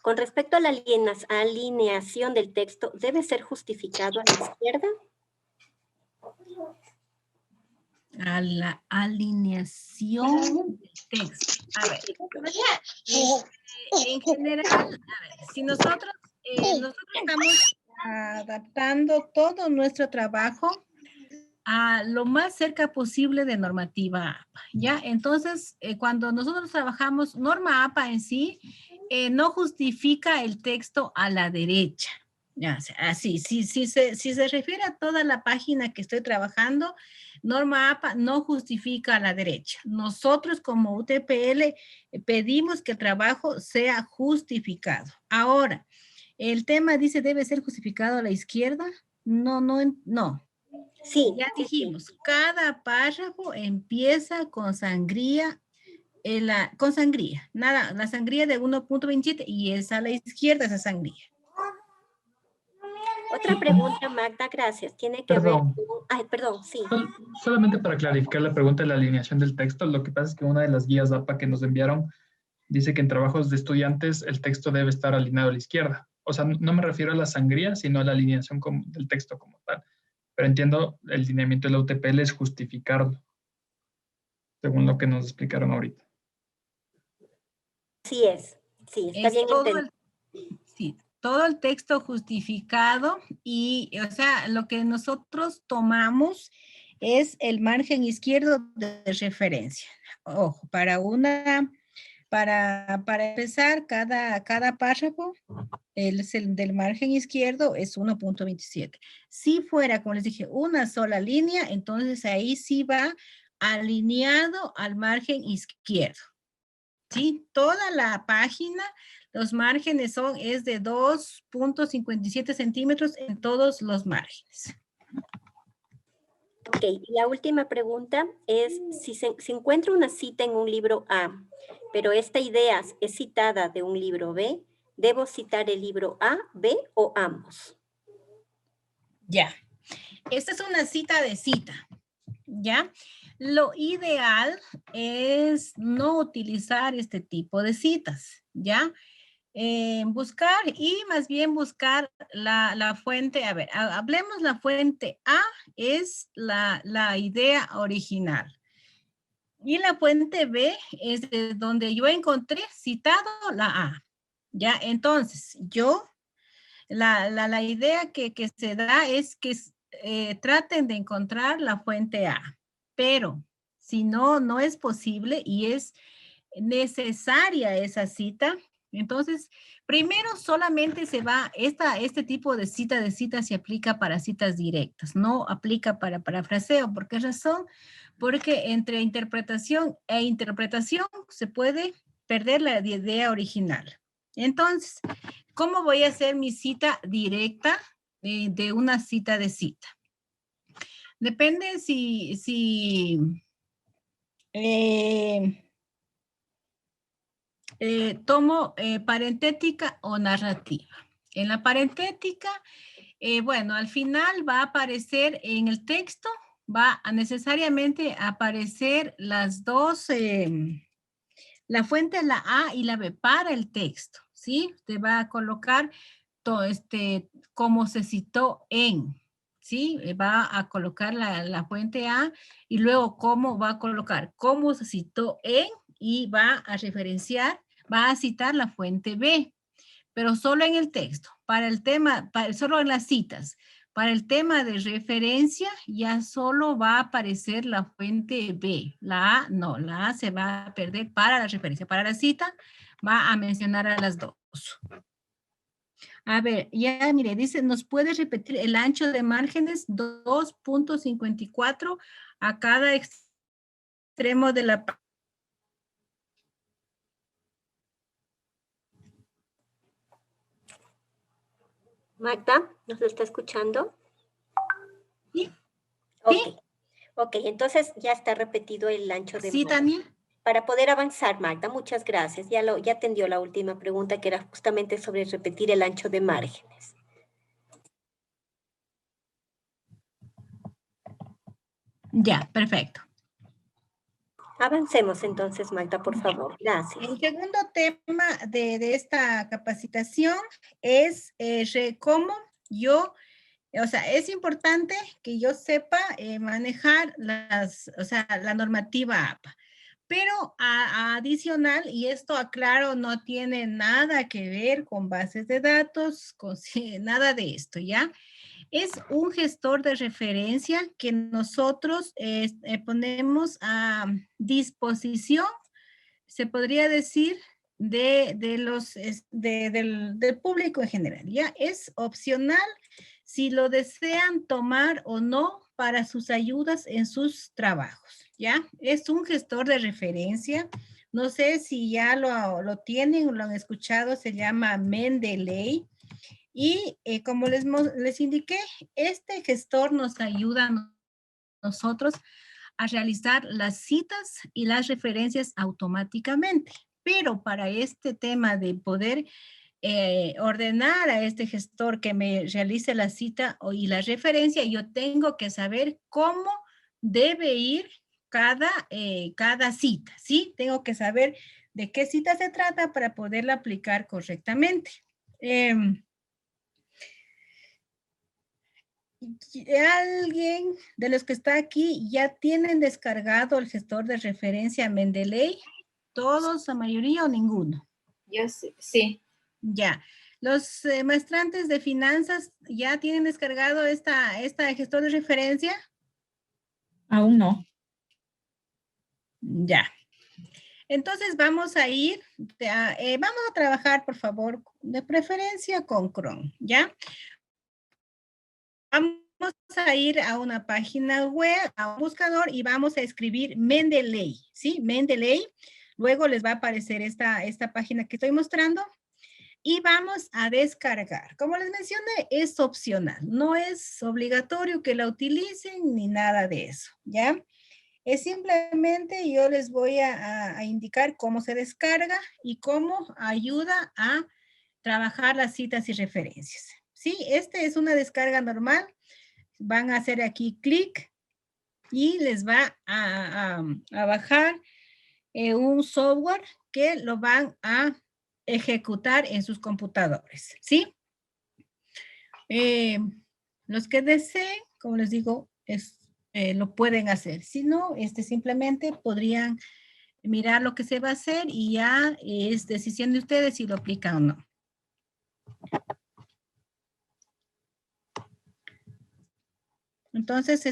Con respecto a la alineación del texto, ¿debe ser justificado a la izquierda? A la alineación del texto. A ver, en general, a ver, si nosotros estamos adaptando todo nuestro trabajo a lo más cerca posible de normativa APA, ¿ya? Entonces, cuando nosotros trabajamos, norma APA en sí no justifica el texto a la derecha, ya, así, si se refiere a toda la página que estoy trabajando, norma APA no justifica a la derecha. Nosotros como UTPL pedimos que el trabajo sea justificado. Ahora, el tema dice debe ser justificado a la izquierda. No. Sí. Ya dijimos, cada párrafo empieza con sangría, con sangría. Nada, la sangría de 1.27 y es a la izquierda esa sangría. Otra pregunta, Magda, gracias. Tiene que ver con... Ay, perdón, sí. Solamente para clarificar la pregunta de la alineación del texto, lo que pasa es que una de las guías APA que nos enviaron dice que en trabajos de estudiantes el texto debe estar alineado a la izquierda. O sea, no me refiero a la sangría, sino a la alineación del texto como tal. Pero entiendo, el lineamiento de la UTPL es justificarlo, según lo que nos explicaron ahorita. Sí es, sí, está bien entendido. Sí, todo el texto justificado y, o sea, lo que nosotros tomamos es el margen izquierdo de referencia. Ojo, para empezar, cada párrafo, el del margen izquierdo es 1.27. Si fuera, como les dije, una sola línea, entonces ahí sí va alineado al margen izquierdo. ¿Sí? Toda la página, los márgenes es de 2.57 centímetros en todos los márgenes. Ok, y la última pregunta es, si se encuentra una cita en un libro A, pero esta idea es citada de un libro B, ¿debo citar el libro A, B o ambos? Ya, esta es una cita de cita, ¿ya? Lo ideal es no utilizar este tipo de citas, ¿ya? Buscar y más bien buscar la fuente, a ver, hablemos la fuente A, es la idea original. Y la fuente B es de donde yo encontré citado la A. Ya, entonces, la idea que se da es que traten de encontrar la fuente A, pero si no es posible y es necesaria esa cita, entonces, primero solamente se va, este tipo de cita se aplica para citas directas, no aplica para parafraseo. ¿Por qué razón? Porque entre interpretación e interpretación se puede perder la idea original. Entonces, ¿cómo voy a hacer mi cita directa de una cita de cita? Depende tomo parentética o narrativa. En la parentética, bueno, al final va a aparecer en el texto, va a necesariamente aparecer las dos, la fuente, la A y la B para el texto, ¿sí? Te va a colocar todo como se citó en, ¿sí? Va a colocar la fuente A y luego cómo va a colocar cómo se citó en y va a referenciar, va a citar la fuente B, pero solo en el texto. Para el tema, solo en las citas. Para el tema de referencia, ya solo va a aparecer la fuente B. La A, no, la A se va a perder para la referencia. Para la cita, va a mencionar a las dos. A ver, ya mire, dice, ¿nos puede repetir el ancho de márgenes? 2.54 a cada extremo de la página. Magda, ¿nos está escuchando? Sí. Ok, entonces ya está repetido el ancho de Sí, Tania. Para poder avanzar, Magda, muchas gracias. Ya atendió la última pregunta, que era justamente sobre repetir el ancho de márgenes. Ya, perfecto. Avancemos entonces, Magda, por favor. Gracias. El segundo tema de esta capacitación es cómo yo, o sea, es importante que yo sepa manejar la normativa APA. Pero adicional, y esto aclaro, no tiene nada que ver con bases de datos, con nada de esto, ¿ya? Es un gestor de referencia que nosotros ponemos a disposición, se podría decir, del público en general. Ya es opcional si lo desean tomar o no para sus ayudas en sus trabajos. Ya es un gestor de referencia. No sé si ya lo tienen o lo han escuchado, se llama Mendeley. Y como les indiqué, este gestor nos ayuda a nosotros a realizar las citas y las referencias automáticamente. Pero para este tema de poder ordenar a este gestor que me realice la cita y la referencia, yo tengo que saber cómo debe ir cada cita, ¿sí? Tengo que saber de qué cita se trata para poderla aplicar correctamente. ¿Alguien de los que está aquí ya tienen descargado el gestor de referencia Mendeley? ¿Todos, la mayoría o ninguno? Yo sí. Ya. ¿Los maestrantes de finanzas ya tienen descargado esta gestor de referencia? Aún no. Ya. Entonces vamos a ir, vamos a trabajar, por favor, de preferencia con Chrome, ¿ya? Vamos a ir a una página web, a un buscador y vamos a escribir Mendeley, ¿sí? Mendeley. Luego les va a aparecer esta página que estoy mostrando y vamos a descargar. Como les mencioné, es opcional. No es obligatorio que la utilicen ni nada de eso, ¿ya? Es simplemente yo les voy a indicar cómo se descarga y cómo ayuda a trabajar las citas y referencias. Sí, esta es una descarga normal. Van a hacer aquí clic y les va a bajar un software que lo van a ejecutar en sus computadores, ¿sí? Los que deseen, como les digo, lo pueden hacer. Si no, simplemente podrían mirar lo que se va a hacer y ya es decisión de ustedes si lo aplican o no. Entonces,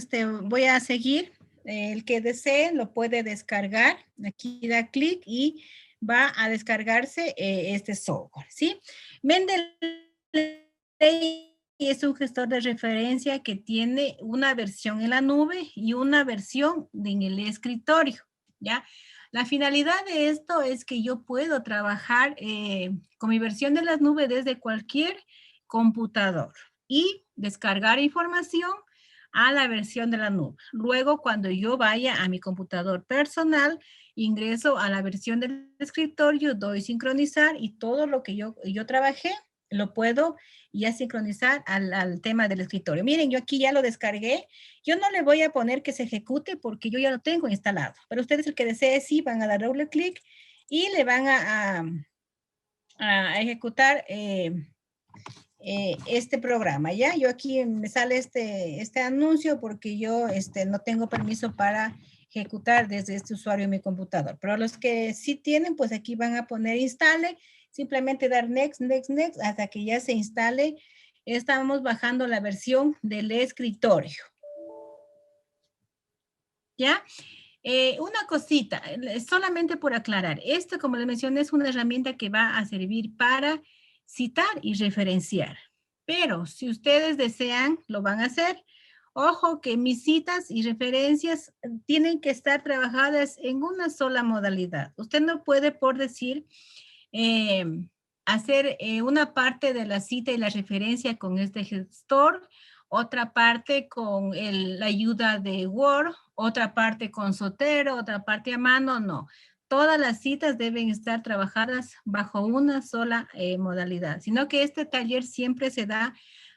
voy a seguir. El que desee lo puede descargar. Aquí da clic y va a descargarse este software, ¿sí? Mendeley es un gestor de referencia que tiene una versión en la nube y una versión en el escritorio, ¿ya? La finalidad de esto es que yo puedo trabajar con mi versión de las nubes desde cualquier computador y descargar información a la versión de la nube. Luego, cuando yo vaya a mi computador personal, ingreso a la versión del escritorio, doy sincronizar y todo lo que yo trabajé lo puedo ya sincronizar al tema del escritorio. Miren, yo aquí ya lo descargué. Yo no le voy a poner que se ejecute porque yo ya lo tengo instalado. Pero ustedes, el que desee, sí, van a dar doble clic y le van a ejecutar este programa, ¿ya? Yo aquí me sale este anuncio porque yo no tengo permiso para ejecutar desde este usuario en mi computador. Pero los que sí tienen, pues aquí van a poner instale, simplemente dar next, next, next, hasta que ya se instale. Estamos bajando la versión del escritorio. ¿Ya? Una cosita, solamente por aclarar, esto, como les mencioné, es una herramienta que va a servir para citar y referenciar. Pero si ustedes desean, lo van a hacer. Ojo que mis citas y referencias tienen que estar trabajadas en una sola modalidad. Usted no puede, por decir, hacer una parte de la cita y la referencia con este gestor, otra parte con la ayuda de Word, otra parte con Zotero, otra parte a mano, no. Todas las citas deben estar trabajadas bajo una sola modalidad, sino que este taller siempre se da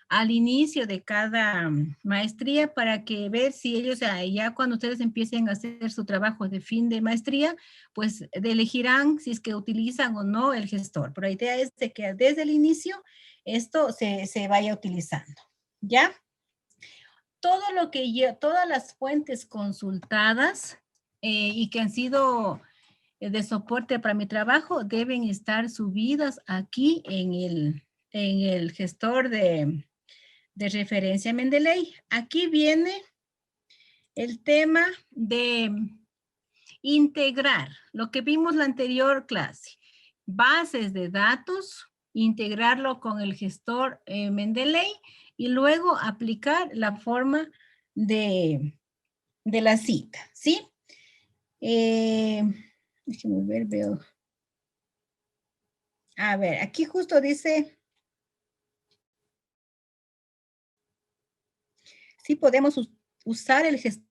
al inicio de cada maestría para que ver si ellos ya cuando ustedes empiecen a hacer su trabajo de fin de maestría, pues elegirán si es que utilizan o no el gestor. Pero la idea es de que desde el inicio esto se vaya utilizando, ¿ya? Todo lo que todas las fuentes consultadas y que han sido de soporte para mi trabajo deben estar subidas aquí en el gestor de de referencia Mendeley. Aquí viene el tema de integrar, lo que vimos la anterior clase, bases de datos, integrarlo con el gestor Mendeley y luego aplicar la forma de la cita, ¿sí? Déjenme ver, veo. A ver, aquí justo dice, sí podemos usar el gestor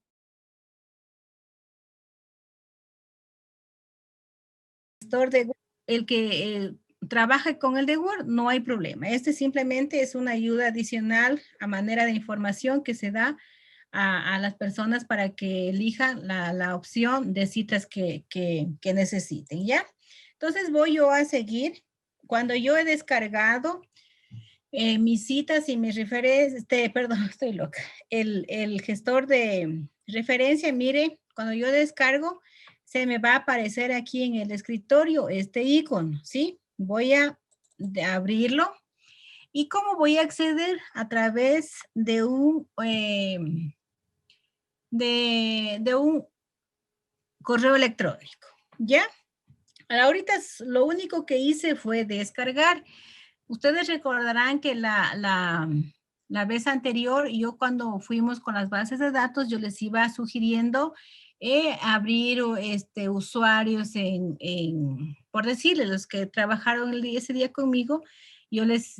de Word, el que trabaje con el de Word, no hay problema. Este simplemente es una ayuda adicional a manera de información que se da a las personas para que elijan la opción de citas que necesiten, ¿ya? Entonces voy yo a seguir. Cuando yo he descargado mis citas y mis referencias, perdón, estoy loca. El gestor de referencia, mire, cuando yo descargo, se me va a aparecer aquí en el escritorio este icono, ¿sí? Voy a abrirlo. ¿Y cómo voy a acceder? A través de un correo electrónico, ¿ya? Ahorita lo único que hice fue descargar. Ustedes recordarán que la vez anterior, yo cuando fuimos con las bases de datos, yo les iba sugiriendo abrir usuarios por decirles, los que trabajaron ese día conmigo, yo les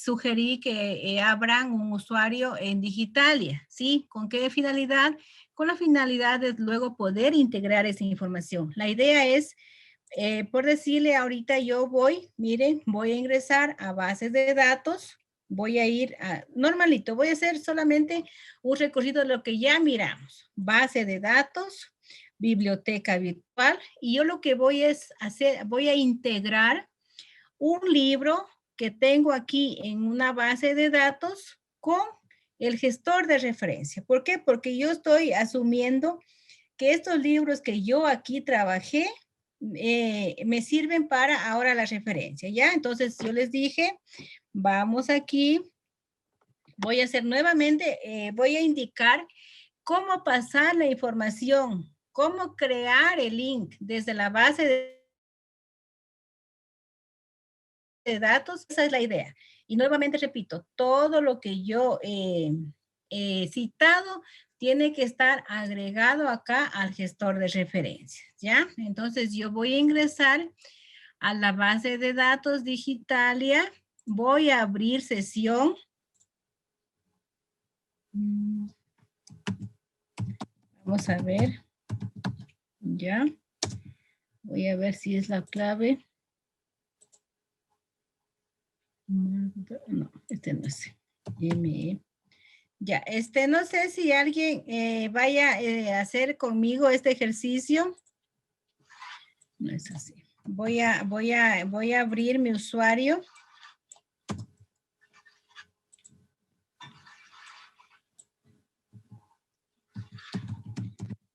sugerí que abran un usuario en Digitalia, ¿sí? ¿Con qué finalidad? Con la finalidad de luego poder integrar esa información. La idea es, por decirle ahorita yo miren, voy a ingresar a bases de datos, voy a ir normalito, voy a hacer solamente un recorrido de lo que ya miramos, base de datos, biblioteca virtual, y yo lo que voy a integrar un libro que tengo aquí en una base de datos con el gestor de referencia. ¿Por qué? Porque yo estoy asumiendo que estos libros que yo aquí trabajé me sirven para ahora la referencia, ¿ya? Entonces yo les dije, vamos aquí, voy a hacer nuevamente, voy a indicar cómo pasar la información, cómo crear el link desde la base de datos, esa es la idea. Y nuevamente repito, todo lo que yo he citado tiene que estar agregado acá al gestor de referencias, ¿ya? Entonces yo voy a ingresar a la base de datos Digitalia, voy a abrir sesión. Vamos a ver, ya. Voy a ver si es la clave. No, este no es. Ya, no sé si alguien vaya a hacer conmigo este ejercicio. No es así. Voy a abrir mi usuario.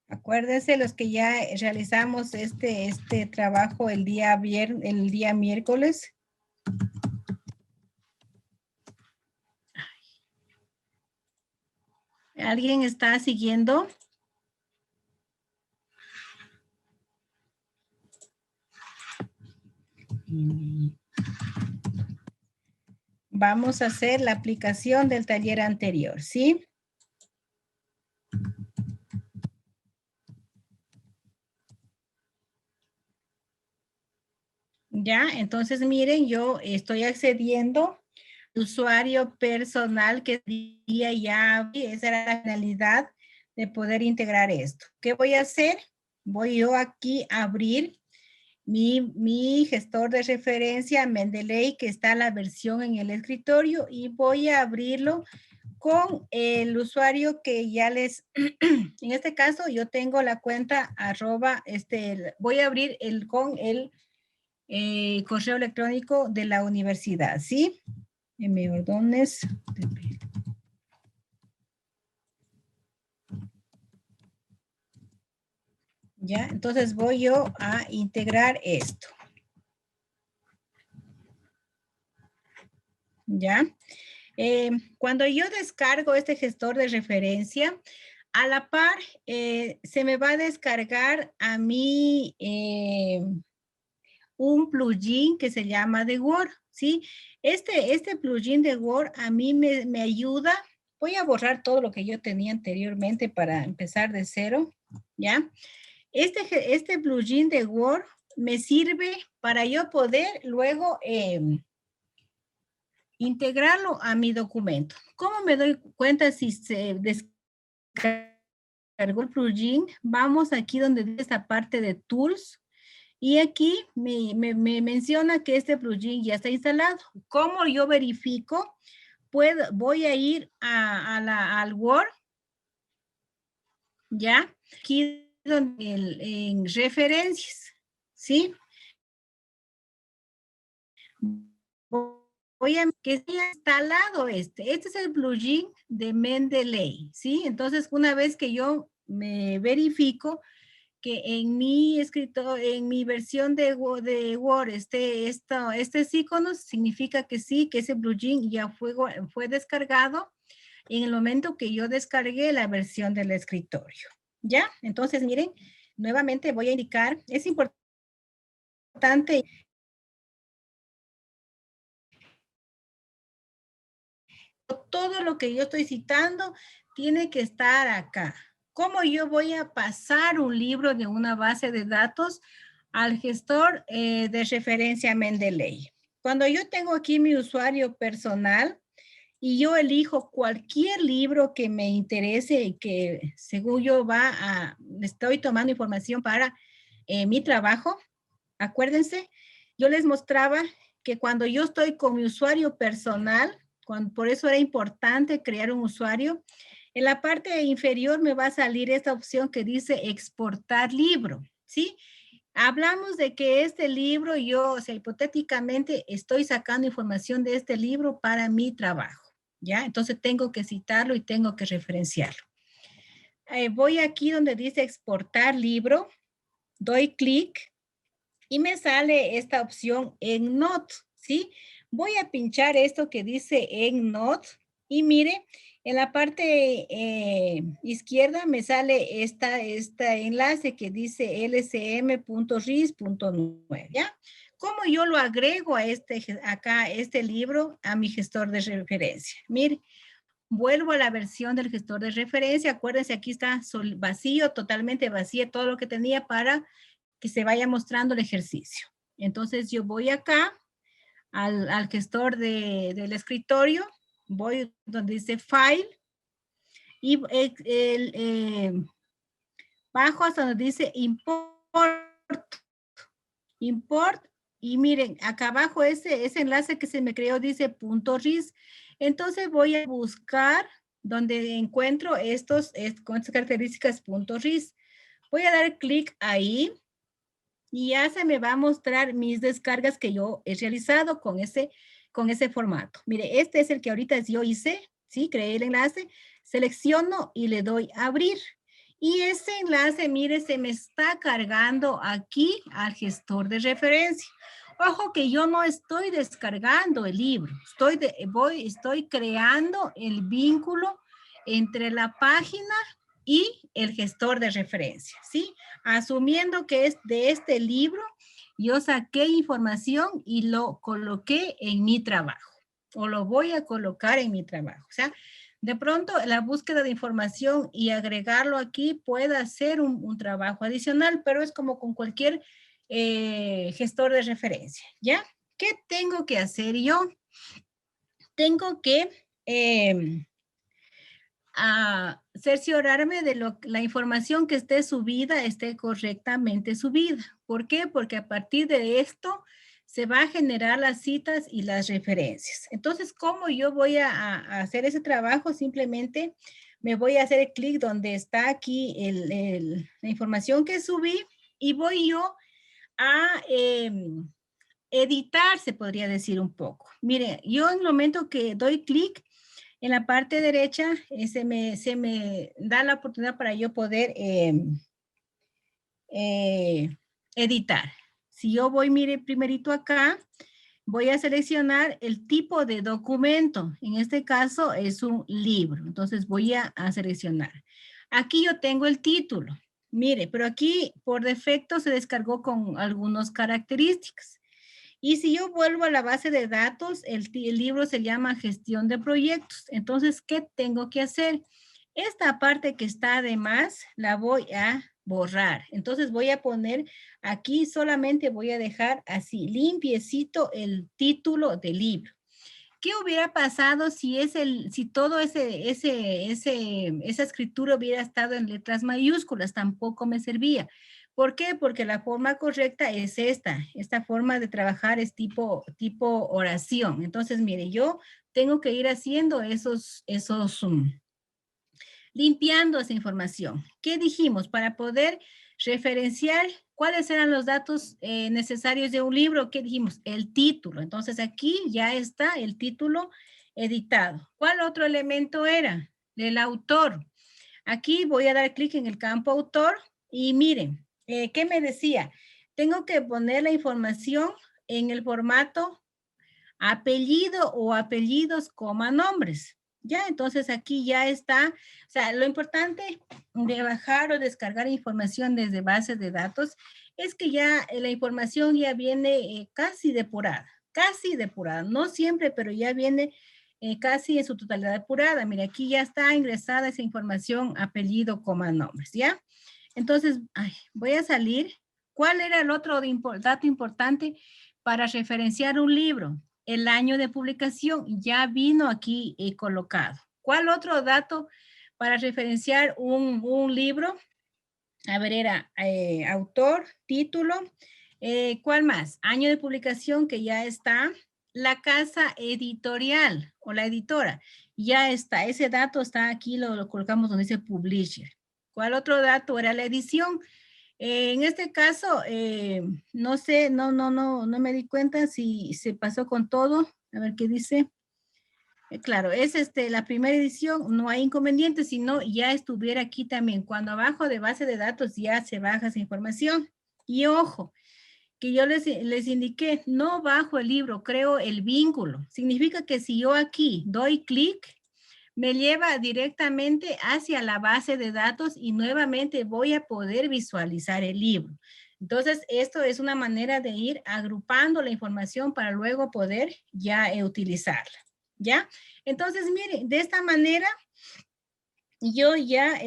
Acuérdense los que ya realizamos este trabajo el día miércoles. ¿Alguien está siguiendo? Vamos a hacer la aplicación del taller anterior, ¿sí? Ya, entonces miren, yo estoy accediendo al usuario personal que día ya, esa era la finalidad de poder integrar esto. ¿Qué voy a hacer? Voy yo aquí a abrir mi gestor de referencia Mendeley, que está la versión en el escritorio, y voy a abrirlo con el usuario que ya les, en este caso yo tengo la cuenta voy a abrir con el correo electrónico de la universidad, ¿sí? M. Ordóñez. Ya, entonces voy yo a integrar esto. Ya. Cuando yo descargo este gestor de referencia, a la par se me va a descargar a mí un plugin que se llama de Word, ¿sí? Este plugin de Word a mí me ayuda. Voy a borrar todo lo que yo tenía anteriormente para empezar de cero, ¿ya? Este plugin de Word me sirve para yo poder luego integrarlo a mi documento. ¿Cómo me doy cuenta si se descargó el plugin? Vamos aquí donde dice esta parte de Tools y aquí me menciona que este plugin ya está instalado. ¿Cómo yo verifico? Voy a ir al Word, ¿ya? Aquí en referencias, ¿sí? Voy a que sea instalado este es el plugin de Mendeley, ¿sí? Entonces, una vez que yo me verifico que en mi en mi versión de Word, estos iconos, significa que sí, que ese plugin ya fue descargado en el momento que yo descargué la versión del escritorio, ¿ya? Entonces, miren, nuevamente voy a indicar, es importante todo lo que yo estoy citando tiene que estar acá. ¿Cómo yo voy a pasar un libro de una base de datos al gestor de referencia Mendeley? Cuando yo tengo aquí mi usuario personal y yo elijo cualquier libro que me interese y que según yo estoy tomando información para mi trabajo, acuérdense, yo les mostraba que cuando yo estoy con mi usuario personal, por eso era importante crear un usuario, en la parte inferior me va a salir esta opción que dice exportar libro, ¿sí? Hablamos de que este libro, o sea, hipotéticamente estoy sacando información de este libro para mi trabajo, ¿ya? Entonces tengo que citarlo y tengo que referenciarlo. Voy aquí donde dice exportar libro, doy clic y me sale esta opción EndNote, ¿sí? Voy a pinchar esto que dice EndNote y mire, en la parte izquierda me sale este enlace que dice lcm.ris.9, ¿ya? ¿Cómo yo lo agrego a este libro a mi gestor de referencia? Mire, vuelvo a la versión del gestor de referencia. Acuérdense, aquí está vacío, totalmente vacío, todo lo que tenía para que se vaya mostrando el ejercicio. Entonces yo voy acá al gestor del escritorio, voy donde dice File y bajo hasta donde dice Import y miren, acá abajo ese enlace que se me creó dice .ris. Entonces voy a buscar donde encuentro con estas características .ris. Voy a dar clic ahí y ya se me va a mostrar mis descargas que yo he realizado con ese formato. Mire, este es el que ahorita yo hice, ¿sí? Creé el enlace, selecciono y le doy a abrir. Y ese enlace, mire, se me está cargando aquí al gestor de referencia. Ojo que yo no estoy descargando el libro, estoy creando el vínculo entre la página y el gestor de referencia, ¿sí? Asumiendo que es de este libro, yo saqué información y lo coloqué en mi trabajo, o lo voy a colocar en mi trabajo. O sea, de pronto la búsqueda de información y agregarlo aquí puede ser un trabajo adicional, pero es como con cualquier gestor de referencia, ¿ya? ¿Qué tengo que hacer yo? Tengo que cerciorarme de la información que esté subida, esté correctamente subida. ¿Por qué? Porque a partir de esto se va a generar las citas y las referencias. Entonces, ¿cómo yo voy a hacer ese trabajo? Simplemente me voy a hacer clic donde está aquí la información que subí y voy yo a editar, se podría decir un poco. Mire, yo en el momento que doy clic, en la parte derecha se me da la oportunidad para yo poder editar. Si yo voy, mire, primerito acá, voy a seleccionar el tipo de documento. En este caso es un libro. Entonces voy a seleccionar. Aquí yo tengo el título. Mire, pero aquí por defecto se descargó con algunas características. Y si yo vuelvo a la base de datos, el libro se llama Gestión de Proyectos. Entonces, ¿qué tengo que hacer? Esta parte que está además la voy a borrar. Entonces voy a poner aquí, solamente voy a dejar así limpiecito el título del libro. ¿Qué hubiera pasado si todo esa escritura hubiera estado en letras mayúsculas? Tampoco me servía. ¿Por qué? Porque la forma correcta es esta forma de trabajar es tipo oración. Entonces, mire, yo tengo que ir haciendo limpiando esa información. ¿Qué dijimos? Para poder referenciar cuáles eran los datos necesarios de un libro, ¿qué dijimos? El título. Entonces aquí ya está el título editado. ¿Cuál otro elemento era? El autor. Aquí voy a dar clic en el campo autor y miren, ¿qué me decía? Tengo que poner la información en el formato apellido o apellidos, nombres. Ya, entonces aquí ya está. O sea, lo importante de bajar o descargar información desde bases de datos es que ya la información ya viene casi depurada. No siempre, pero ya viene casi en su totalidad depurada. Mira, aquí ya está ingresada esa información, apellido, nombres, ¿ya? Entonces, voy a salir. ¿Cuál era el otro dato importante para referenciar un libro? El año de publicación ya vino aquí colocado. ¿Cuál otro dato para referenciar un libro? A ver, era autor, título. ¿Cuál más? Año de publicación que ya está. La casa editorial o la editora ya está. Ese dato está aquí, lo colocamos donde dice publisher. ¿Cuál otro dato? Era la edición. En este caso, no sé, no me di cuenta si se pasó con todo. A ver qué dice. Claro, es la primera edición, no hay inconveniente, sino ya estuviera aquí también. Cuando abajo de base de datos ya se baja esa información. Y ojo, que yo les indiqué, no bajo el libro, creo el vínculo. Significa que si yo aquí doy clic, me lleva directamente hacia la base de datos y nuevamente voy a poder visualizar el libro. Entonces, esto es una manera de ir agrupando la información para luego poder ya utilizarla, ¿ya? Entonces, miren, de esta manera, yo ya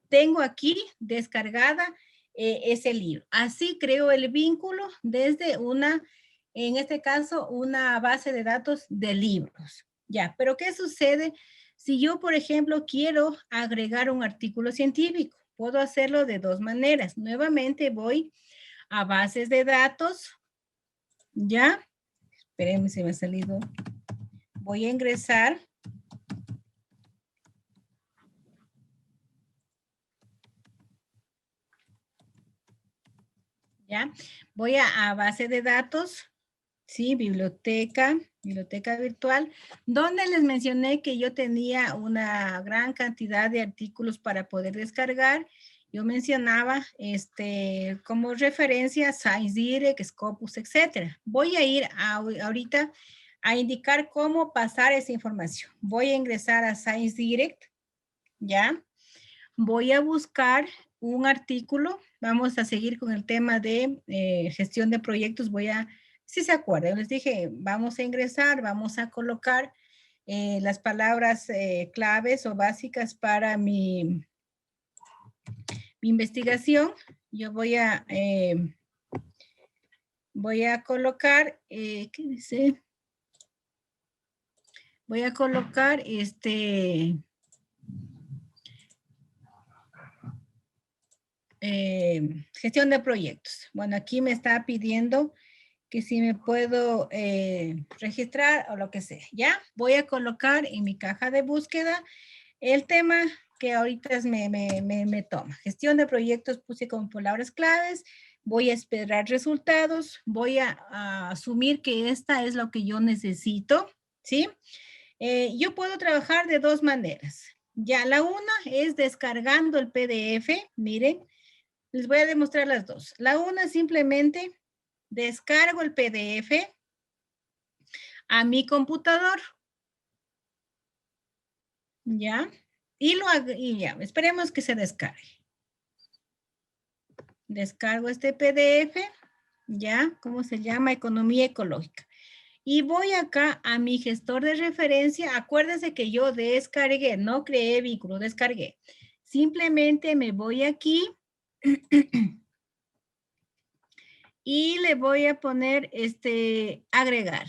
tengo aquí descargada ese libro. Así creo el vínculo desde en este caso, una base de datos de libros. Ya, pero ¿qué sucede si yo, por ejemplo, quiero agregar un artículo científico? Puedo hacerlo de dos maneras. Nuevamente voy a bases de datos. Ya, espérenme, se me ha salido. Voy a ingresar. Ya, voy a base de datos. Sí, biblioteca virtual, donde les mencioné que yo tenía una gran cantidad de artículos para poder descargar. Yo mencionaba como referencia ScienceDirect, Scopus, etcétera. Voy a ir ahorita a indicar cómo pasar esa información. Voy a ingresar a ScienceDirect, ¿ya? Voy a buscar un artículo. Vamos a seguir con el tema de gestión de proyectos. Si se acuerdan, les dije, vamos a ingresar, vamos a colocar las palabras claves o básicas para mi investigación. Yo voy a colocar, ¿qué dice? Voy a colocar gestión de proyectos. Bueno, aquí me está pidiendo que si me puedo registrar o lo que sea, ¿ya? Voy a colocar en mi caja de búsqueda el tema que ahorita me toma. Gestión de proyectos, puse como palabras claves, voy a esperar resultados, voy a asumir que esta es lo que yo necesito, ¿sí? Yo puedo trabajar de dos maneras. Ya, la una es descargando el PDF, miren, les voy a demostrar las dos. La una simplemente descargo el PDF a mi computador. ¿Ya? Y ya, esperemos que se descargue. Descargo este PDF, ¿ya? ¿Cómo se llama? Economía ecológica. Y voy acá a mi gestor de referencia. Acuérdense que yo descargué, no creé vínculo, descargué. Simplemente me voy aquí y le voy a poner agregar,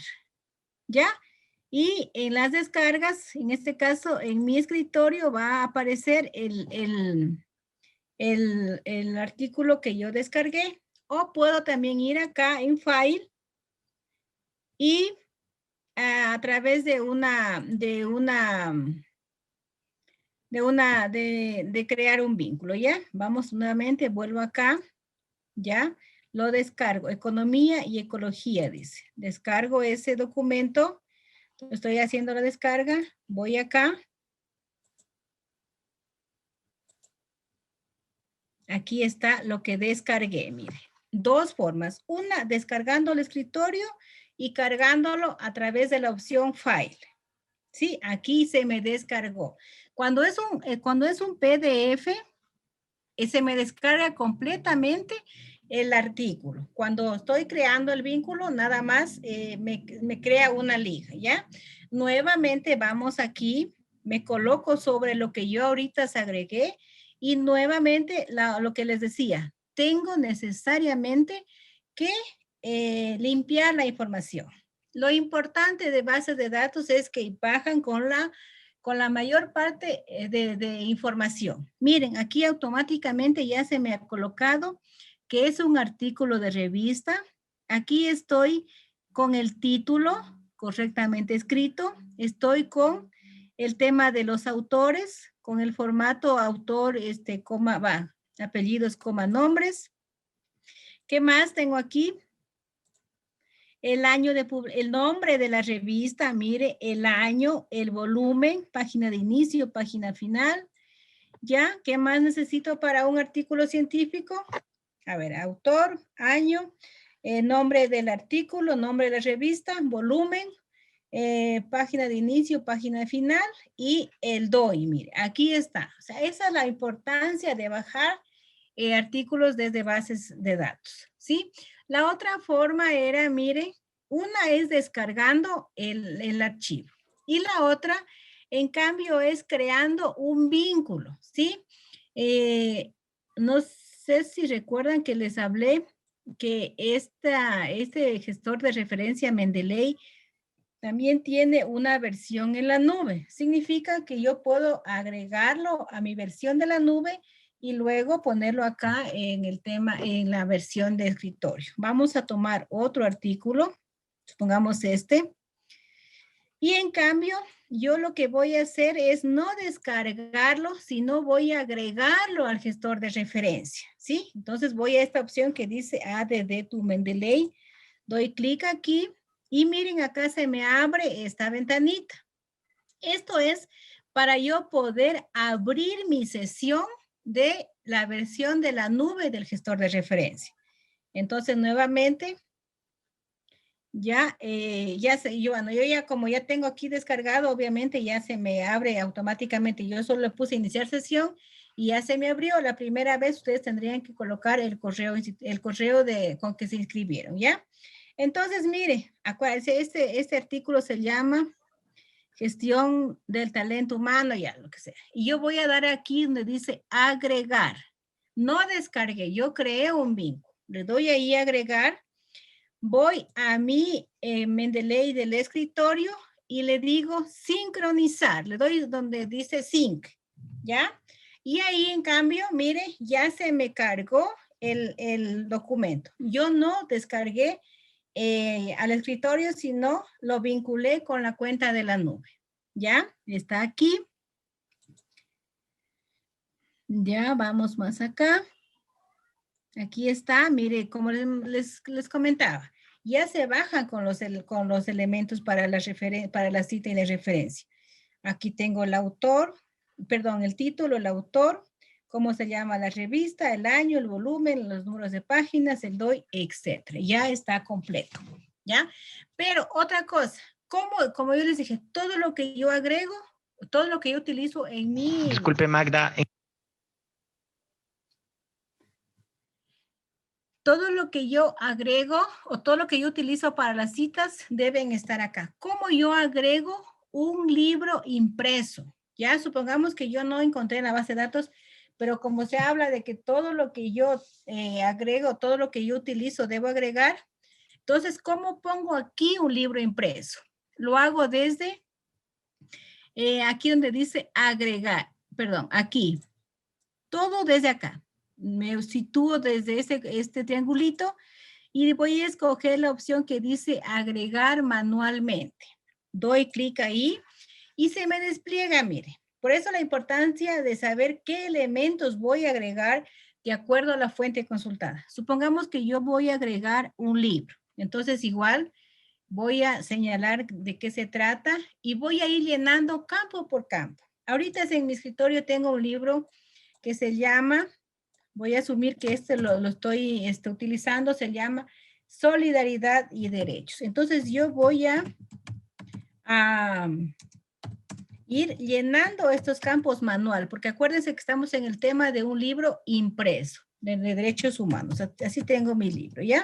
¿ya? Y en las descargas, en este caso, en mi escritorio va a aparecer el artículo que yo descargué. O puedo también ir acá en File y a través de crear un vínculo, ¿ya? Vamos nuevamente, vuelvo acá, ¿ya? Lo descargo, economía y ecología, dice. Descargo ese documento. Estoy haciendo la descarga, voy acá. Aquí está lo que descargué, mire. Dos formas. Una, descargando el escritorio y cargándolo a través de la opción File. Sí, aquí se me descargó. Cuando es un PDF, se me descarga completamente el artículo. Cuando estoy creando el vínculo, nada más me crea una liga, ¿ya? Nuevamente vamos aquí, me coloco sobre lo que yo ahorita agregué y nuevamente lo que les decía, tengo necesariamente que limpiar la información. Lo importante de bases de datos es que bajan con la mayor parte de información. Miren, aquí automáticamente ya se me ha colocado que es un artículo de revista. Aquí estoy con el título correctamente escrito. Estoy con el tema de los autores, con el formato autor, apellidos, nombres. ¿Qué más tengo aquí? El año el nombre de la revista, mire, el año, el volumen, página de inicio, página final. ¿Ya? ¿Qué más necesito para un artículo científico? A ver, autor, año, nombre del artículo, nombre de la revista, volumen, página de inicio, página final y el DOI. Mire, aquí está. O sea, esa es la importancia de bajar artículos desde bases de datos, ¿sí? La otra forma era, mire, una es descargando el archivo y la otra, en cambio, es creando un vínculo, ¿sí? No sé si recuerdan que les hablé que este gestor de referencia Mendeley también tiene una versión en la nube. Significa que yo puedo agregarlo a mi versión de la nube y luego ponerlo acá en en la versión de escritorio. Vamos a tomar otro artículo, supongamos este. Y en cambio, yo lo que voy a hacer es no descargarlo, sino voy a agregarlo al gestor de referencia, ¿sí? Entonces voy a esta opción que dice ADD to Mendeley, doy clic aquí y miren, acá se me abre esta ventanita. Esto es para yo poder abrir mi sesión de la versión de la nube del gestor de referencia. Entonces, nuevamente, yo ya como ya tengo aquí descargado, obviamente ya se me abre automáticamente. Yo solo le puse iniciar sesión y ya se me abrió. La primera vez ustedes tendrían que colocar el correo con que se inscribieron, ¿ya? Entonces, mire, acuérdense, este artículo se llama Gestión del Talento Humano, ya lo que sea. Y yo voy a dar aquí donde dice agregar. No descargué, yo creé un vínculo. Le doy ahí agregar. Voy a mi Mendeley del escritorio y le digo sincronizar. Le doy donde dice sync, ¿ya? Y ahí, en cambio, mire, ya se me cargó el documento. Yo no descargué al escritorio, sino lo vinculé con la cuenta de la nube. ¿Ya? Está aquí. Ya, vamos más acá. Aquí está, mire, como les comentaba, ya se bajan con los elementos para la cita y la referencia. Aquí tengo el autor, perdón, el título, el autor, cómo se llama la revista, el año, el volumen, los números de páginas, el DOI, etcétera. Ya está completo, ¿ya? Pero otra cosa, como yo les dije, todo lo que yo agrego, todo lo que yo utilizo en mi... Disculpe, Magda. Todo lo que yo agrego o todo lo que yo utilizo para las citas deben estar acá. ¿Cómo yo agrego un libro impreso? Ya supongamos que yo no encontré en la base de datos, pero como se habla de que todo lo que yo agrego, todo lo que yo utilizo debo agregar, entonces, ¿cómo pongo aquí un libro impreso? Lo hago desde aquí donde dice agregar, perdón, aquí. Todo desde acá. Me sitúo desde este triangulito y voy a escoger la opción que dice agregar manualmente. Doy clic ahí y se me despliega, mire. Por eso la importancia de saber qué elementos voy a agregar de acuerdo a la fuente consultada. Supongamos que yo voy a agregar un libro. Entonces, igual voy a señalar de qué se trata y voy a ir llenando campo por campo. Ahorita en mi escritorio tengo un libro que se llama, voy a asumir que lo estoy utilizando, se llama Solidaridad y Derechos. Entonces yo voy a ir llenando estos campos manual, porque acuérdense que estamos en el tema de un libro impreso, de derechos humanos. Así tengo mi libro, ¿ya?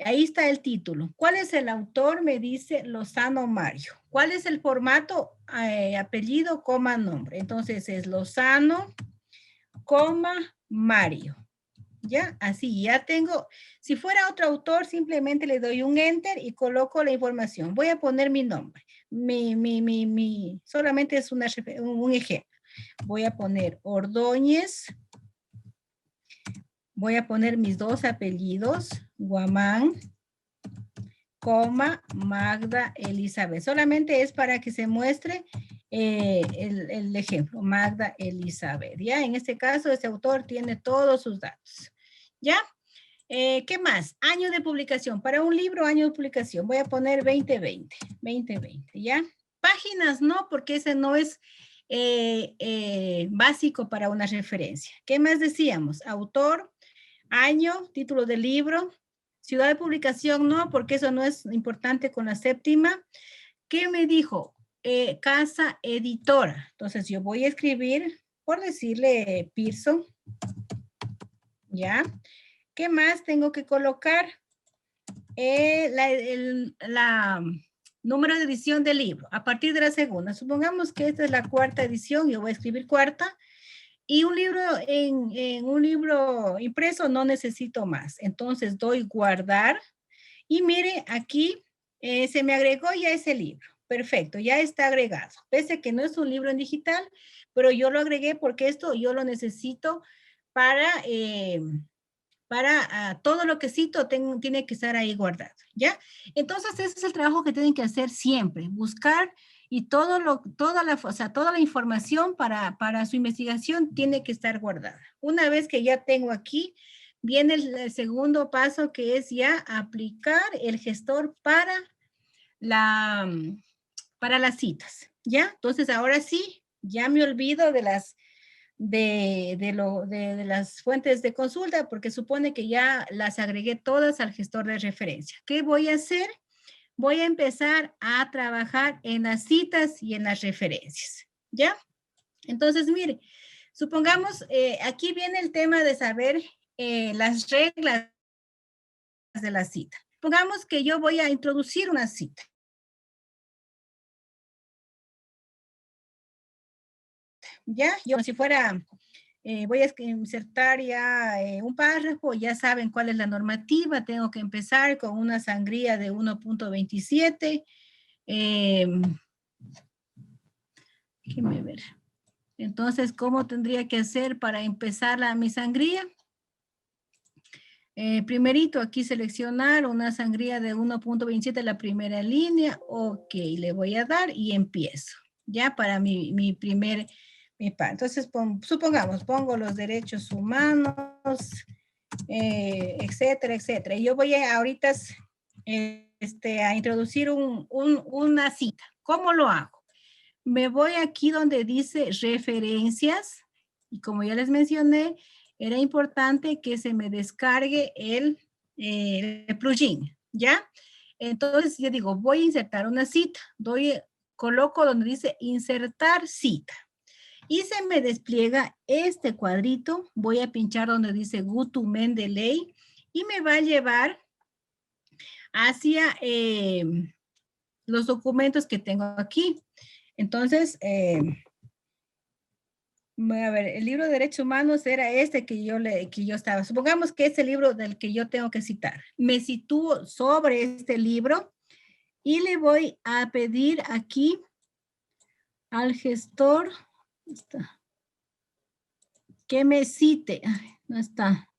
Ahí está el título. ¿Cuál es el autor? Me dice Lozano Mario. ¿Cuál es el formato? Apellido, coma, nombre. Entonces es Lozano, coma, Mario. ¿Ya? Así, ya tengo. Si fuera otro autor, simplemente le doy un enter y coloco la información. Voy a poner mi nombre. Solamente es un ejemplo. Voy a poner Ordóñez. Voy a poner mis dos apellidos, Guamán, coma, Magda Elizabeth. Solamente es para que se muestre el ejemplo, Magda Elizabeth. Ya, en este caso, este autor tiene todos sus datos. ¿Ya? ¿Qué más? Año de publicación. Para un libro, año de publicación. Voy a poner 2020. 2020, ¿ya? Páginas no, porque ese no es básico para una referencia. ¿Qué más decíamos? Autor, año, título del libro. Ciudad de publicación no, porque eso no es importante con la séptima. ¿Qué me dijo? Casa editora. Entonces yo voy a escribir, por decirle Pearson. ¿Ya? ¿Qué más tengo que colocar? La número de edición del libro, a partir de la segunda. Supongamos que esta es la cuarta edición, yo voy a escribir cuarta. Y un libro, en un libro impreso no necesito más. Entonces doy guardar. Y mire, aquí se me agregó ya ese libro. Perfecto, ya está agregado. Pese que no es un libro en digital, pero yo lo agregué porque esto yo lo necesito para todo lo que cito tiene que estar ahí guardado, ¿ya? Entonces ese es el trabajo que tienen que hacer siempre, buscar y toda la información para su investigación tiene que estar guardada. Una vez que ya tengo aquí, viene el segundo paso que es ya aplicar el gestor para las citas, ¿ya? Entonces ahora sí, ya me olvido de las fuentes de consulta porque supone que ya las agregué todas al gestor de referencia. ¿Qué voy a hacer? Voy a empezar a trabajar en las citas y en las referencias, ¿ya? Entonces, mire, supongamos, aquí viene el tema de saber las reglas de la cita. Supongamos que yo voy a introducir una cita. ¿Ya? Yo si fuera, voy a insertar ya un párrafo, ya saben cuál es la normativa, tengo que empezar con una sangría de 1.27. Déjenme ver. Entonces, ¿cómo tendría que hacer para empezar mi sangría? Primerito, aquí seleccionar una sangría de 1.27, la primera línea. Ok, le voy a dar y empiezo. Ya para mi primer... Entonces, supongamos, pongo los derechos humanos, etcétera, etcétera. Y yo voy ahorita a introducir una cita. ¿Cómo lo hago? Me voy aquí donde dice referencias Y como ya les mencioné, era importante que se me descargue el plugin, ¿ya? Entonces yo digo, voy a insertar una cita. Coloco donde dice insertar cita. Y se me despliega este cuadrito. Voy a pinchar donde dice Go to Mendeley y me va a llevar hacia los documentos que tengo aquí. Entonces, voy a ver, el libro de Derechos Humanos era este que yo estaba. Supongamos que es el libro del que yo tengo que citar. Me sitúo sobre este libro y le voy a pedir aquí al gestor que me cite. Ay, no está.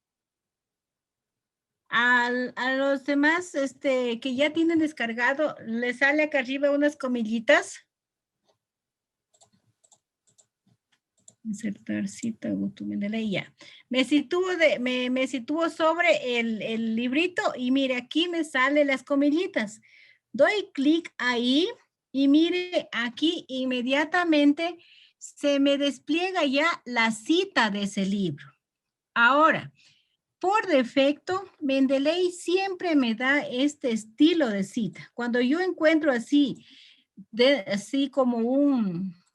A los demás que ya tienen descargado, le sale acá arriba unas comillitas. Insertar cita, ya. Me sitúo sobre el librito y mire, aquí me salen las comillitas. Doy clic ahí y mire, aquí inmediatamente se me despliega ya la cita de ese libro. Ahora, por defecto, Mendeley siempre me da este estilo de cita. Cuando yo encuentro así como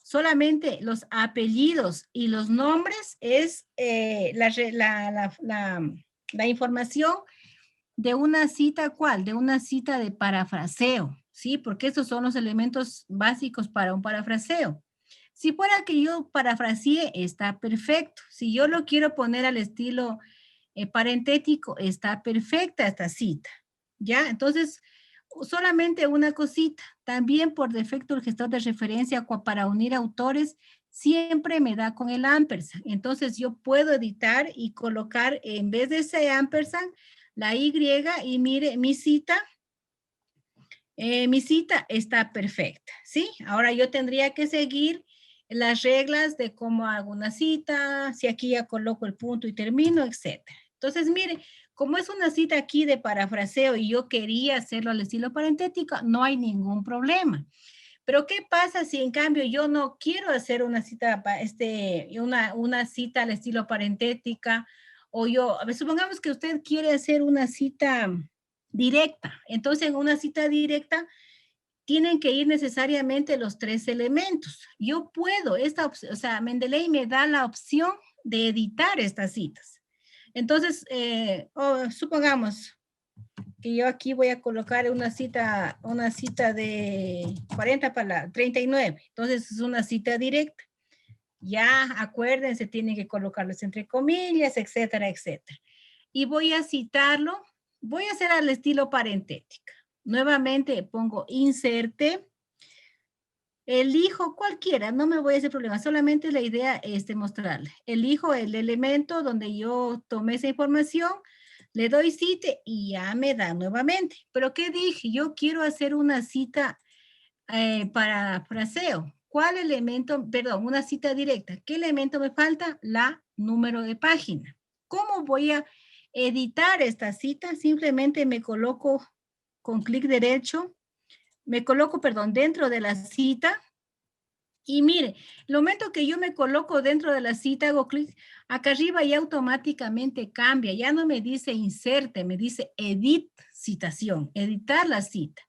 solamente los apellidos y los nombres, es la información de una cita, ¿cuál? De una cita de parafraseo, ¿sí? Porque esos son los elementos básicos para un parafraseo. Si fuera que yo parafraseé, está perfecto. Si yo lo quiero poner al estilo parentético, está perfecta esta cita, ¿ya? Entonces, solamente una cosita. También por defecto el gestor de referencia para unir autores siempre me da con el ampersand. Entonces, yo puedo editar y colocar en vez de ese ampersand la Y y mire, mi cita está perfecta, ¿sí? Ahora yo tendría que seguir las reglas de cómo hago una cita, si aquí ya coloco el punto y termino, etc. Entonces, mire, como es una cita aquí de parafraseo y yo quería hacerlo al estilo parentético, no hay ningún problema. Pero ¿qué pasa si en cambio yo no quiero hacer una cita, una cita al estilo parentética? O supongamos que usted quiere hacer una cita directa. Entonces, en una cita directa tienen que ir necesariamente los 3 elementos. Yo puedo, Mendeley me da la opción de editar estas citas. Entonces, supongamos que yo aquí voy a colocar una cita de 40 palabras, 39. Entonces, es una cita directa. Ya, acuérdense, tienen que colocarlos entre comillas, etcétera, etcétera. Y voy a citarlo, voy a hacer al estilo parentética. Nuevamente pongo inserte, elijo cualquiera, no me voy a hacer problema, solamente la idea es demostrarle. Elijo el elemento donde yo tomé esa información, le doy cita y ya me da nuevamente. Pero ¿qué dije? Yo quiero hacer una cita para fraseo. ¿Cuál elemento? Perdón, una cita directa. ¿Qué elemento me falta? La número de página. ¿Cómo voy a editar esta cita? Simplemente me coloco con clic derecho, dentro de la cita. Y mire, el momento que yo me coloco dentro de la cita, hago clic acá arriba y automáticamente cambia. Ya no me dice inserte, me dice edit citación, editar la cita.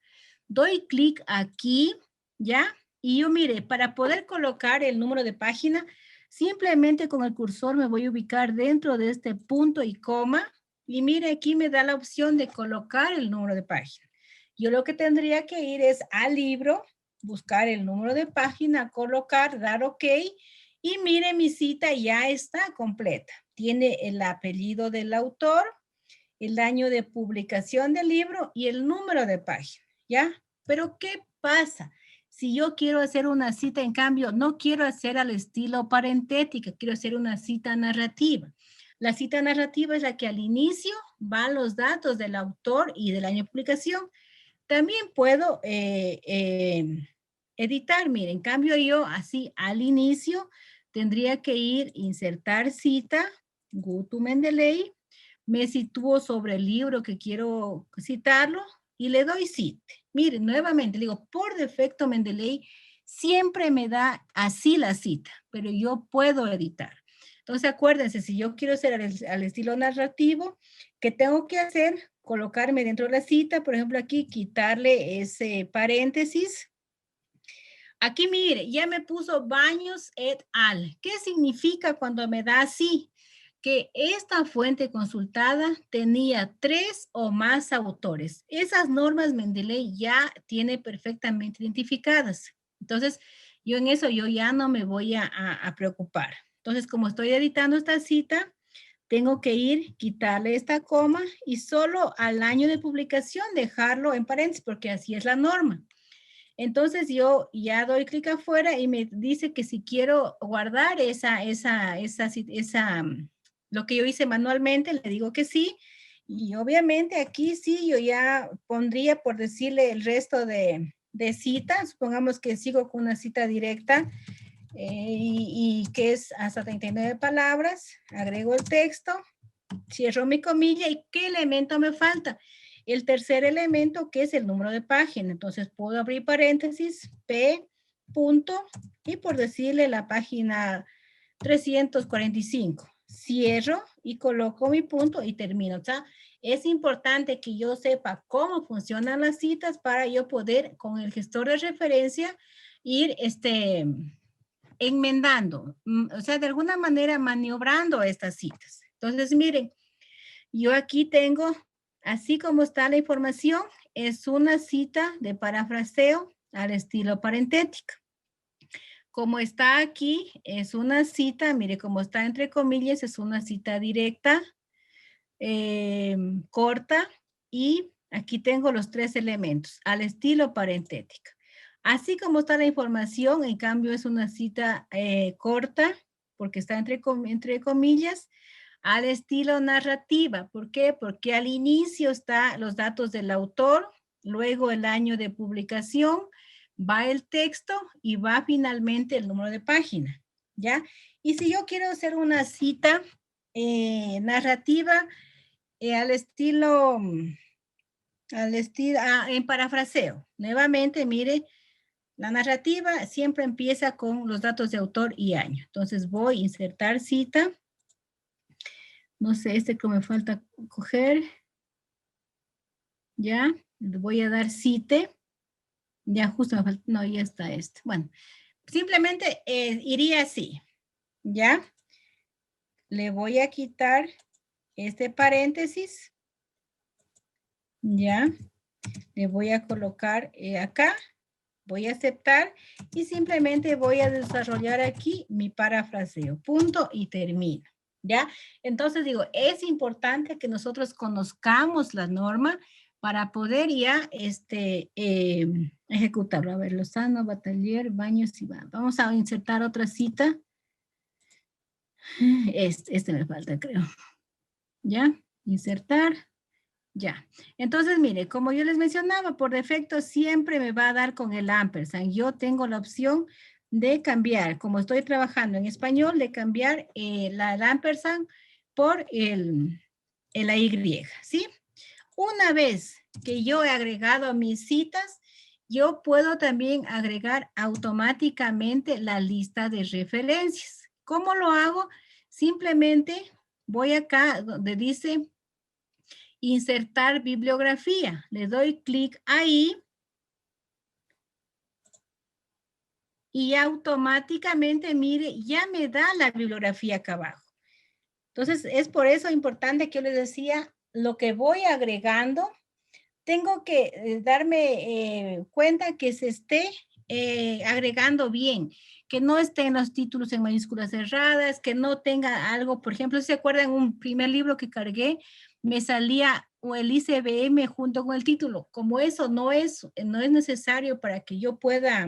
Doy clic aquí, ¿ya? Y yo mire, para poder colocar el número de página, simplemente con el cursor me voy a ubicar dentro de este punto y coma. Y mire, aquí me da la opción de colocar el número de página. Yo lo que tendría que ir es al libro, buscar el número de página, colocar, dar OK. Y mire, mi cita ya está completa. Tiene el apellido del autor, el año de publicación del libro y el número de página, ¿ya? Pero ¿qué pasa? Si yo quiero hacer una cita, en cambio, no quiero hacer al estilo parentética, quiero hacer una cita narrativa. La cita narrativa es la que al inicio van los datos del autor y del año de publicación. También puedo editar, miren, en cambio yo así al inicio tendría que ir, insertar cita, Go to Mendeley, me sitúo sobre el libro que quiero citarlo y le doy cite. Miren, nuevamente, digo, por defecto Mendeley siempre me da así la cita, pero yo puedo editar. Entonces, acuérdense, si yo quiero hacer al estilo narrativo, ¿qué tengo que hacer? Colocarme dentro de la cita, por ejemplo, aquí, quitarle ese paréntesis. Aquí, mire, ya me puso Baños et al. ¿Qué significa cuando me da así? Que esta fuente consultada tenía 3 o más autores. Esas normas Mendeley ya tiene perfectamente identificadas. Entonces, yo en eso yo ya no me voy a preocupar. Entonces, como estoy editando esta cita, tengo que ir, quitarle esta coma y solo al año de publicación dejarlo en paréntesis, porque así es la norma. Entonces yo ya doy clic afuera y me dice que si quiero guardar lo que yo hice manualmente, le digo que sí. Y obviamente aquí sí, yo ya pondría por decirle el resto de citas. Supongamos que sigo con una cita directa y que es hasta 39 palabras. Agrego el texto, cierro mi comilla y ¿qué elemento me falta? El tercer elemento, que es el número de página. Entonces, puedo abrir paréntesis, P, punto, y por decirle la página 345. Cierro y coloco mi punto y termino. O sea, es importante que yo sepa cómo funcionan las citas para yo poder, con el gestor de referencia, ir enmendando. O sea, de alguna manera maniobrando estas citas. Entonces, miren, yo aquí tengo, así como está la información, es una cita de parafraseo al estilo parentética. Como está aquí, es una cita, mire, como está entre comillas, es una cita directa, corta, y aquí tengo los 3 elementos, al estilo parentética. Así como está la información, en cambio es una cita corta, porque está entre comillas, al estilo narrativa. ¿Por qué? Porque al inicio están los datos del autor, luego el año de publicación, va el texto y va finalmente el número de página, ¿ya? Y si yo quiero hacer una cita narrativa al estilo, en parafraseo, nuevamente, mire, la narrativa siempre empieza con los datos de autor y año. Entonces voy a insertar cita. No sé, que me falta coger. Ya, le voy a dar cite. Ya justo me falta, no, ya está este. Bueno, simplemente iría así. Ya. Le voy a quitar este paréntesis. Ya. Le voy a colocar acá. Voy a aceptar y simplemente voy a desarrollar aquí mi parafraseo. Punto y termino. ¿Ya? Entonces digo, es importante que nosotros conozcamos la norma para poder ya ejecutarlo. A ver, Lozano, Batalleur, Baños y va. Vamos a insertar otra cita. Este me falta, creo. ¿Ya? Insertar. Ya. Entonces, mire, como yo les mencionaba, por defecto siempre me va a dar con el ampersand. Yo tengo la opción de cambiar, como estoy trabajando en español, de cambiar el ampersand por la Y, ¿sí? Una vez que yo he agregado a mis citas, yo puedo también agregar automáticamente la lista de referencias. ¿Cómo lo hago? Simplemente voy acá donde dice insertar bibliografía. Le doy clic ahí y automáticamente, mire, ya me da la bibliografía acá abajo. Entonces, es por eso importante que yo les decía, lo que voy agregando, tengo que darme cuenta que se esté agregando bien, que no estén los títulos en mayúsculas cerradas, que no tenga algo, por ejemplo, si se acuerdan, un primer libro que cargué, me salía o el ICBM junto con el título. Como eso no es necesario para que yo pueda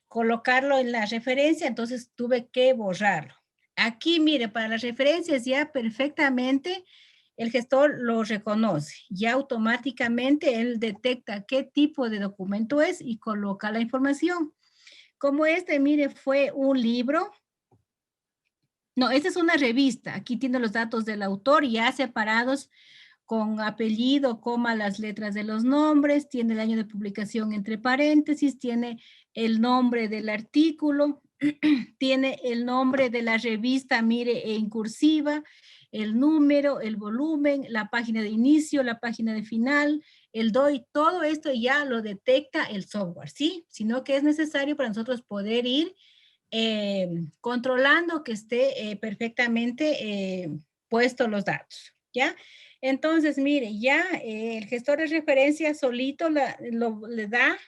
colocarlo en la referencia, entonces tuve que borrarlo. Aquí, mire, para las referencias ya perfectamente el gestor lo reconoce. Ya automáticamente él detecta qué tipo de documento es y coloca la información. Como mire, fue un libro. No, esta es una revista. Aquí tiene los datos del autor ya separados con apellido, coma, las letras de los nombres, tiene el año de publicación entre paréntesis, tiene el nombre del artículo, tiene el nombre de la revista, mire, en cursiva, el número, el volumen, la página de inicio, la página de final, el DOI, todo esto ya lo detecta el software, ¿sí? Sino que es necesario para nosotros poder ir controlando que esté perfectamente puestos los datos, ¿ya? Entonces, mire, ya el gestor de referencia solito le da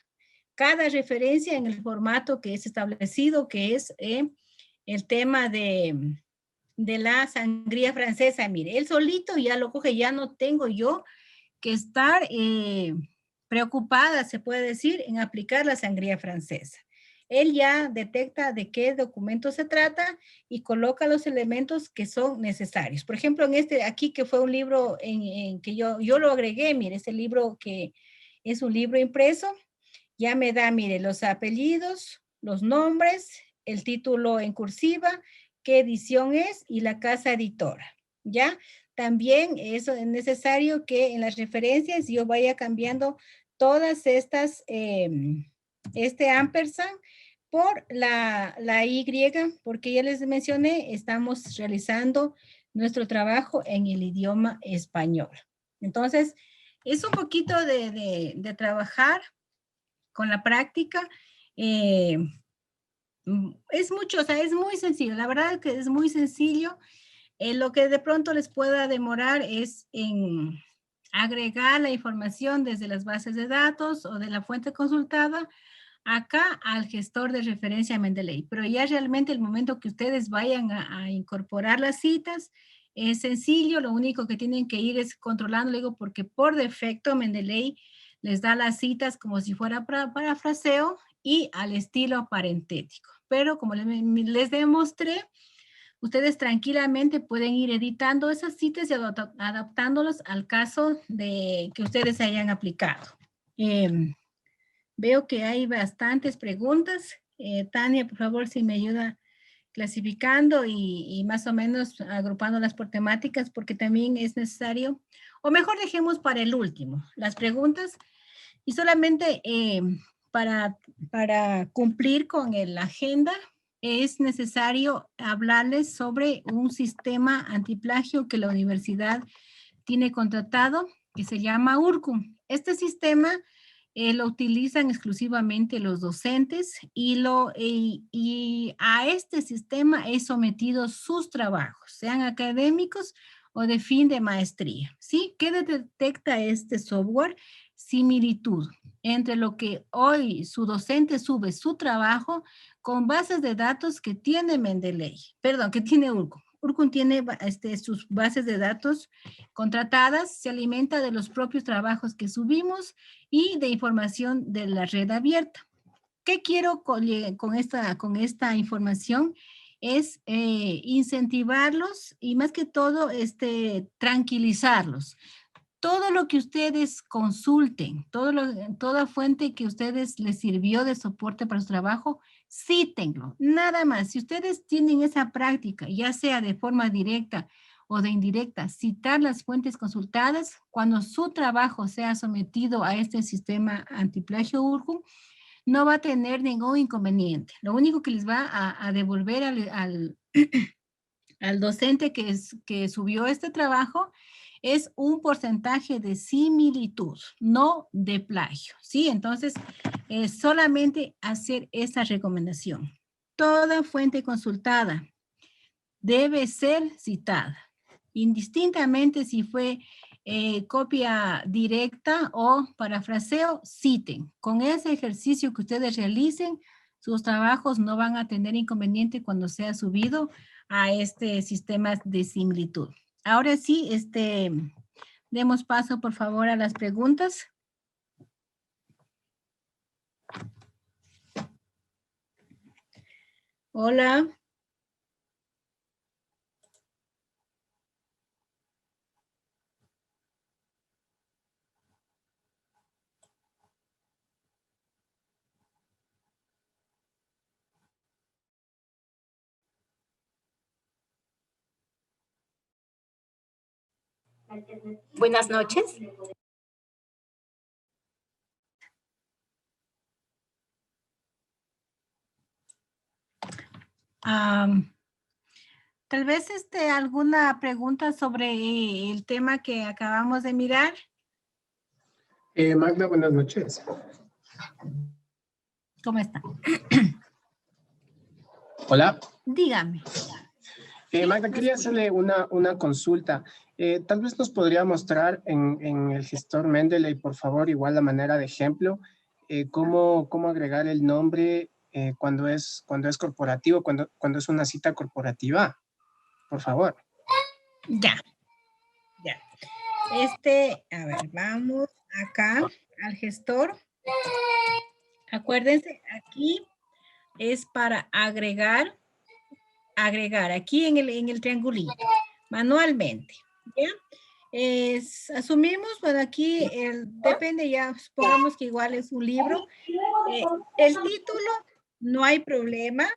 cada referencia en el formato que es establecido, que es el tema de la sangría francesa. Mire, él solito ya lo coge, ya no tengo yo que estar preocupada, se puede decir, en aplicar la sangría francesa. Él ya detecta de qué documento se trata y coloca los elementos que son necesarios. Por ejemplo, en este aquí que fue un libro en que yo lo agregué, mire, ese libro que es un libro impreso, ya me da, mire, los apellidos, los nombres, el título en cursiva, qué edición es y la casa editora, ¿ya? También eso es necesario que en las referencias yo vaya cambiando todas estas, este ampersand por la Y, porque ya les mencioné, estamos realizando nuestro trabajo en el idioma español. Entonces, es un poquito de trabajar con la práctica. Es mucho, o sea, es muy sencillo. La verdad es que es muy sencillo. Lo que de pronto les pueda demorar es en agregar la información desde las bases de datos o de la fuente consultada acá al gestor de referencia Mendeley. Pero ya realmente el momento que ustedes vayan a incorporar las citas es sencillo. Lo único que tienen que ir es controlando, digo, porque por defecto Mendeley les da las citas como si fuera parafraseo y al estilo parentético. Pero como les demostré, ustedes tranquilamente pueden ir editando esas citas y adaptándolas al caso de que ustedes hayan aplicado. Veo que hay bastantes preguntas. Tania, por favor, si me ayuda clasificando y más o menos agrupándolas por temáticas, porque también es necesario, o mejor dejemos para el último, las preguntas. Y solamente para cumplir con la agenda, es necesario hablarles sobre un sistema antiplagio que la universidad tiene contratado, que se llama URCUM. Este sistema lo utilizan exclusivamente los docentes y a este sistema es sometido sus trabajos, sean académicos o de fin de maestría. ¿Sí? ¿Qué detecta este software? Similitud entre lo que hoy su docente sube su trabajo con bases de datos que tiene Mendeley, perdón, que tiene URCUM. URCUM tiene sus bases de datos contratadas, se alimenta de los propios trabajos que subimos y de información de la red abierta. ¿Qué quiero con esta información? Es incentivarlos y más que todo tranquilizarlos. Todo lo que ustedes consulten, toda fuente que ustedes les sirvió de soporte para su trabajo, cítenlo, nada más. Si ustedes tienen esa práctica, ya sea de forma directa o de indirecta, citar las fuentes consultadas, cuando su trabajo sea sometido a este sistema antiplagio URCUM, no va a tener ningún inconveniente. Lo único que les va a devolver al docente que subió este trabajo es un porcentaje de similitud, no de plagio, ¿sí? Entonces, solamente hacer esa recomendación. Toda fuente consultada debe ser citada, indistintamente si fue copia directa o parafraseo, citen. Con ese ejercicio que ustedes realicen, sus trabajos no van a tener inconveniente cuando sea subido a este sistema de similitud. Ahora sí, demos paso, por favor, a las preguntas. Hola. Buenas noches. Tal vez alguna pregunta sobre el tema que acabamos de mirar. Magda, buenas noches. ¿Cómo está? Hola. Dígame. Magda, quería hacerle una consulta. Tal vez nos podría mostrar en el gestor Mendeley, por favor, igual la manera de ejemplo, cómo agregar el nombre cuando es corporativo, cuando es una cita corporativa. Por favor. Ya. A ver, vamos acá al gestor. Acuérdense, aquí es para agregar aquí en el triangulito, manualmente, ¿ya? Asumimos, bueno, aquí depende ya, supongamos que igual es un libro. El título, no hay problema.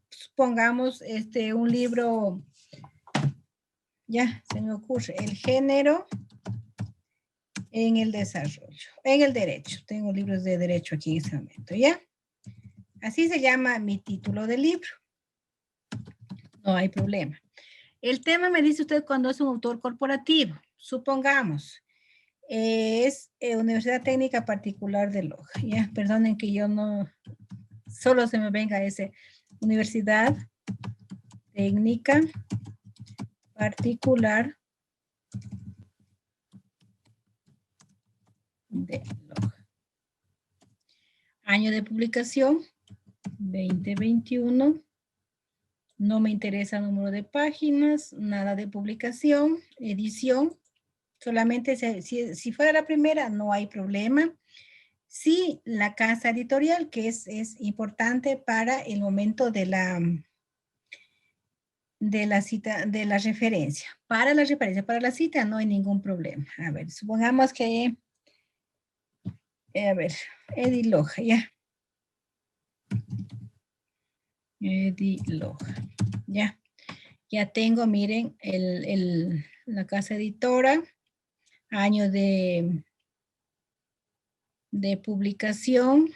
Supongamos un libro, ya se me ocurre, el género en el desarrollo, en el derecho. Tengo libros de derecho aquí en este momento, ¿ya? Así se llama mi título del libro. No hay problema. El tema me dice usted cuando es un autor corporativo. Supongamos, es Universidad Técnica Particular de Loja. Ya, perdonen que yo no, solo se me venga ese. Universidad Técnica Particular de Loja. Año de publicación, 2021. No me interesa número de páginas, nada de publicación, edición. Solamente si fuera la primera, no hay problema. Sí, la casa editorial, que es importante para el momento de la cita, de la referencia. Para la referencia, para la cita no hay ningún problema. A ver, supongamos que, Ediloja, ya. Ediloja, ya. Ya tengo, miren, la casa editora, año de publicación,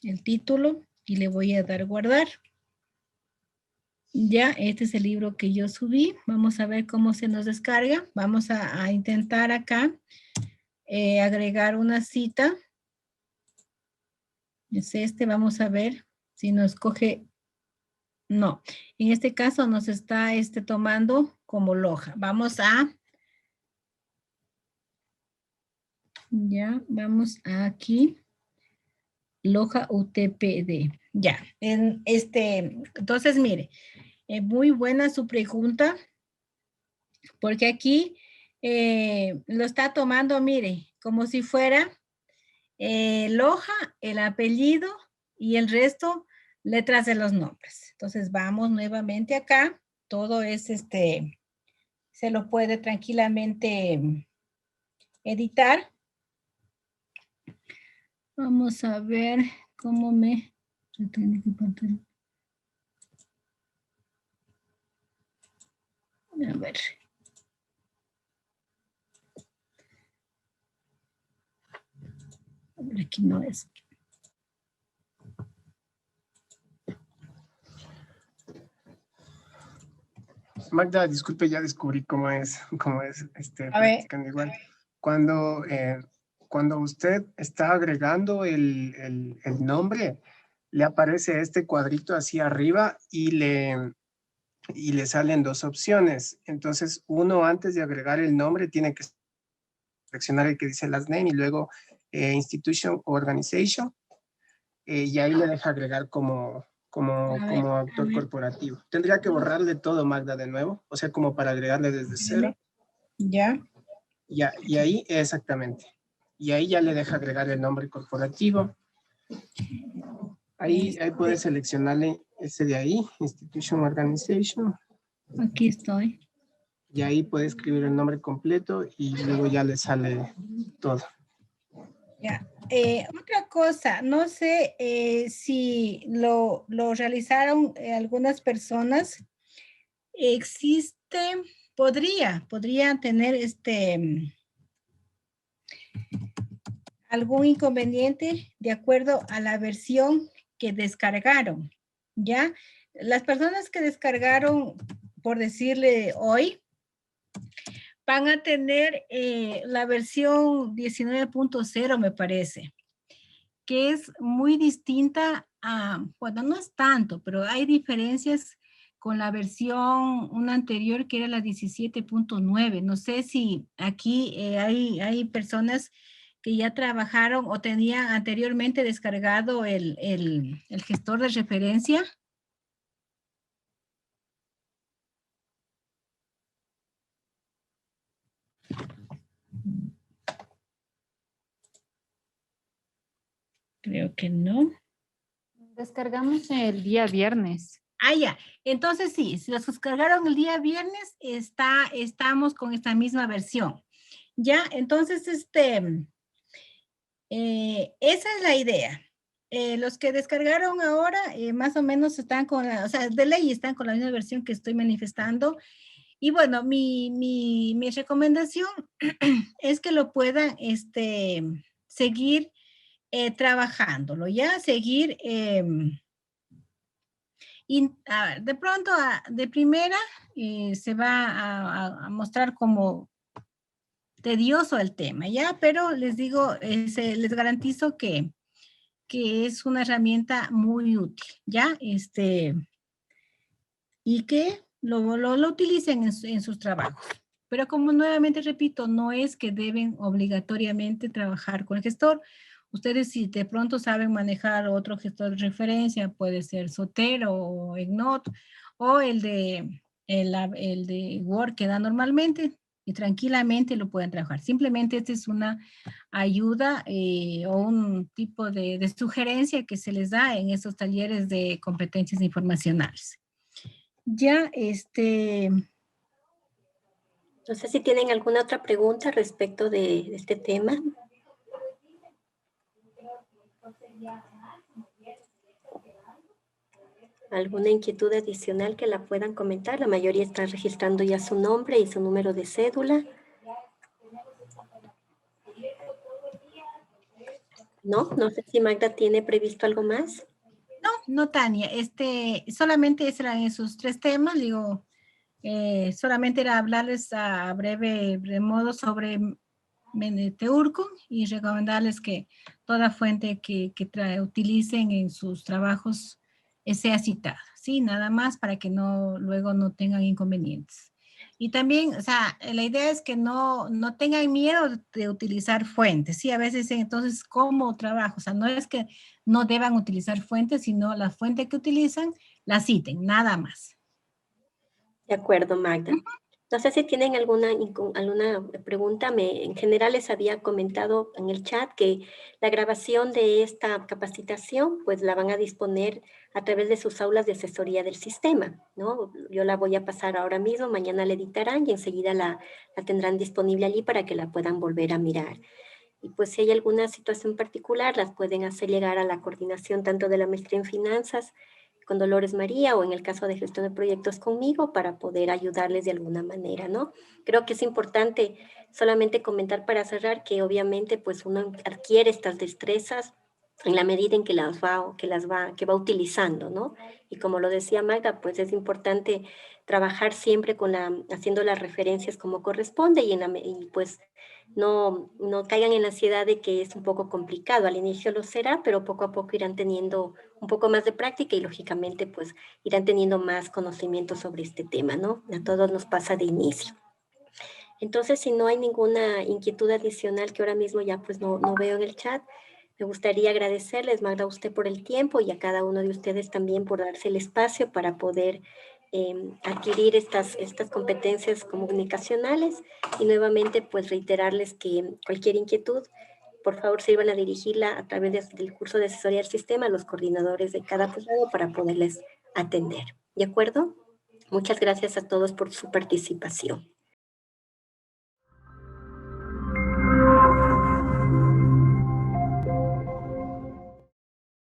el título, y le voy a dar guardar. Ya, este es el libro que yo subí. Vamos a ver cómo se nos descarga. Vamos a intentar acá agregar una cita. Es vamos a ver si nos coge. No, en este caso nos está tomando como Loja. Vamos a. Ya, vamos aquí. Loja UTPD. Ya, entonces mire, muy buena su pregunta, porque aquí lo está tomando, mire, como si fuera Loja, el apellido y el resto, letras de los nombres. Entonces vamos nuevamente acá, todo es se lo puede tranquilamente editar. Vamos a ver cómo me... A ver. A ver, aquí no es. Magda, disculpe, ya descubrí cómo es practicando igual. Cuando usted está agregando el nombre, le aparece este cuadrito así arriba y le salen dos opciones. Entonces, uno antes de agregar el nombre tiene que seleccionar el que dice last name y luego institution o organization. Y ahí le deja agregar como autor corporativo. Tendría que borrarle todo, Magda, de nuevo, o sea, como para agregarle desde cero. Ya. Ya, y ahí, exactamente. Y ahí ya le deja agregar el nombre corporativo. Ahí puede seleccionarle ese de ahí, Institution Organization. Aquí estoy. Y ahí puede escribir el nombre completo y luego ya le sale todo. Ya. Otra cosa, no sé si lo realizaron algunas personas. Podría tener algún inconveniente de acuerdo a la versión que descargaron, ¿ya? las personas que descargaron, por decirle hoy, van a tener la versión 19.0, me parece, que es muy distinta a, bueno, no es tanto, pero hay diferencias con la versión, una anterior que era la 17.9. No sé si aquí hay personas que ya trabajaron o tenían anteriormente descargado el gestor de referencia. Creo que no. Descargamos el día viernes. Ah, ya. Entonces sí, si los descargaron el día viernes, estamos con esta misma versión. Ya, entonces, esa es la idea. Los que descargaron ahora, más o menos están con la, o sea, de ley están con la misma versión que estoy manifestando. Y bueno, mi recomendación es que lo puedan seguir trabajándolo, ya, seguir. Y a ver, de pronto, de primera, se va a mostrar como tedioso el tema, ¿ya? Pero les digo, les garantizo que es una herramienta muy útil, ¿ya? Y que lo utilicen en sus trabajos. Pero como nuevamente repito, no es que deben obligatoriamente trabajar con el gestor. Ustedes si de pronto saben manejar otro gestor de referencia, puede ser Zotero o EggNote, o el de Word que da normalmente, y tranquilamente lo pueden trabajar. Simplemente esta es una ayuda o un tipo de sugerencia que se les da en estos talleres de competencias informacionales. Ya, No sé si tienen alguna otra pregunta respecto de este tema. ¿Alguna inquietud adicional que la puedan comentar? La mayoría está registrando ya su nombre y su número de cédula. No sé si Magda tiene previsto algo más. No, Tania, solamente eran esos 3 temas, digo, solamente era hablarles a breve modo sobre Teurcon y recomendarles que toda fuente que utilicen en sus trabajos sea citada, ¿sí? Nada más para que luego no tengan inconvenientes. Y también, o sea, la idea es que no tengan miedo de utilizar fuentes, ¿sí? A veces dicen, entonces, ¿cómo trabajo? O sea, no es que no deban utilizar fuentes, sino la fuente que utilizan, la citen, nada más. De acuerdo, Magda. No sé si tienen alguna pregunta. En general les había comentado en el chat que la grabación de esta capacitación pues la van a disponer a través de sus aulas de asesoría del sistema, ¿no? Yo la voy a pasar ahora mismo, mañana la editarán y enseguida la tendrán disponible allí para que la puedan volver a mirar. Y pues si hay alguna situación particular, las pueden hacer llegar a la coordinación tanto de la maestría en finanzas con Dolores María o en el caso de gestión de proyectos conmigo para poder ayudarles de alguna manera, ¿no? Creo que es importante solamente comentar para cerrar que obviamente pues uno adquiere estas destrezas en la medida en que va utilizando, ¿no? Y como lo decía Magda, pues es importante trabajar siempre haciendo las referencias como corresponde y pues no caigan en la ansiedad de que es un poco complicado. Al inicio lo será, pero poco a poco irán teniendo un poco más de práctica y lógicamente pues irán teniendo más conocimiento sobre este tema, ¿no? A todos nos pasa de inicio. Entonces, si no hay ninguna inquietud adicional que ahora mismo ya pues no veo en el chat, me gustaría agradecerles, Magda, a usted por el tiempo y a cada uno de ustedes también por darse el espacio para poder adquirir estas competencias comunicacionales y nuevamente pues reiterarles que cualquier inquietud, por favor sirvan a dirigirla a través del curso de asesoría del sistema a los coordinadores de cada posgrado para poderles atender. ¿De acuerdo? Muchas gracias a todos por su participación.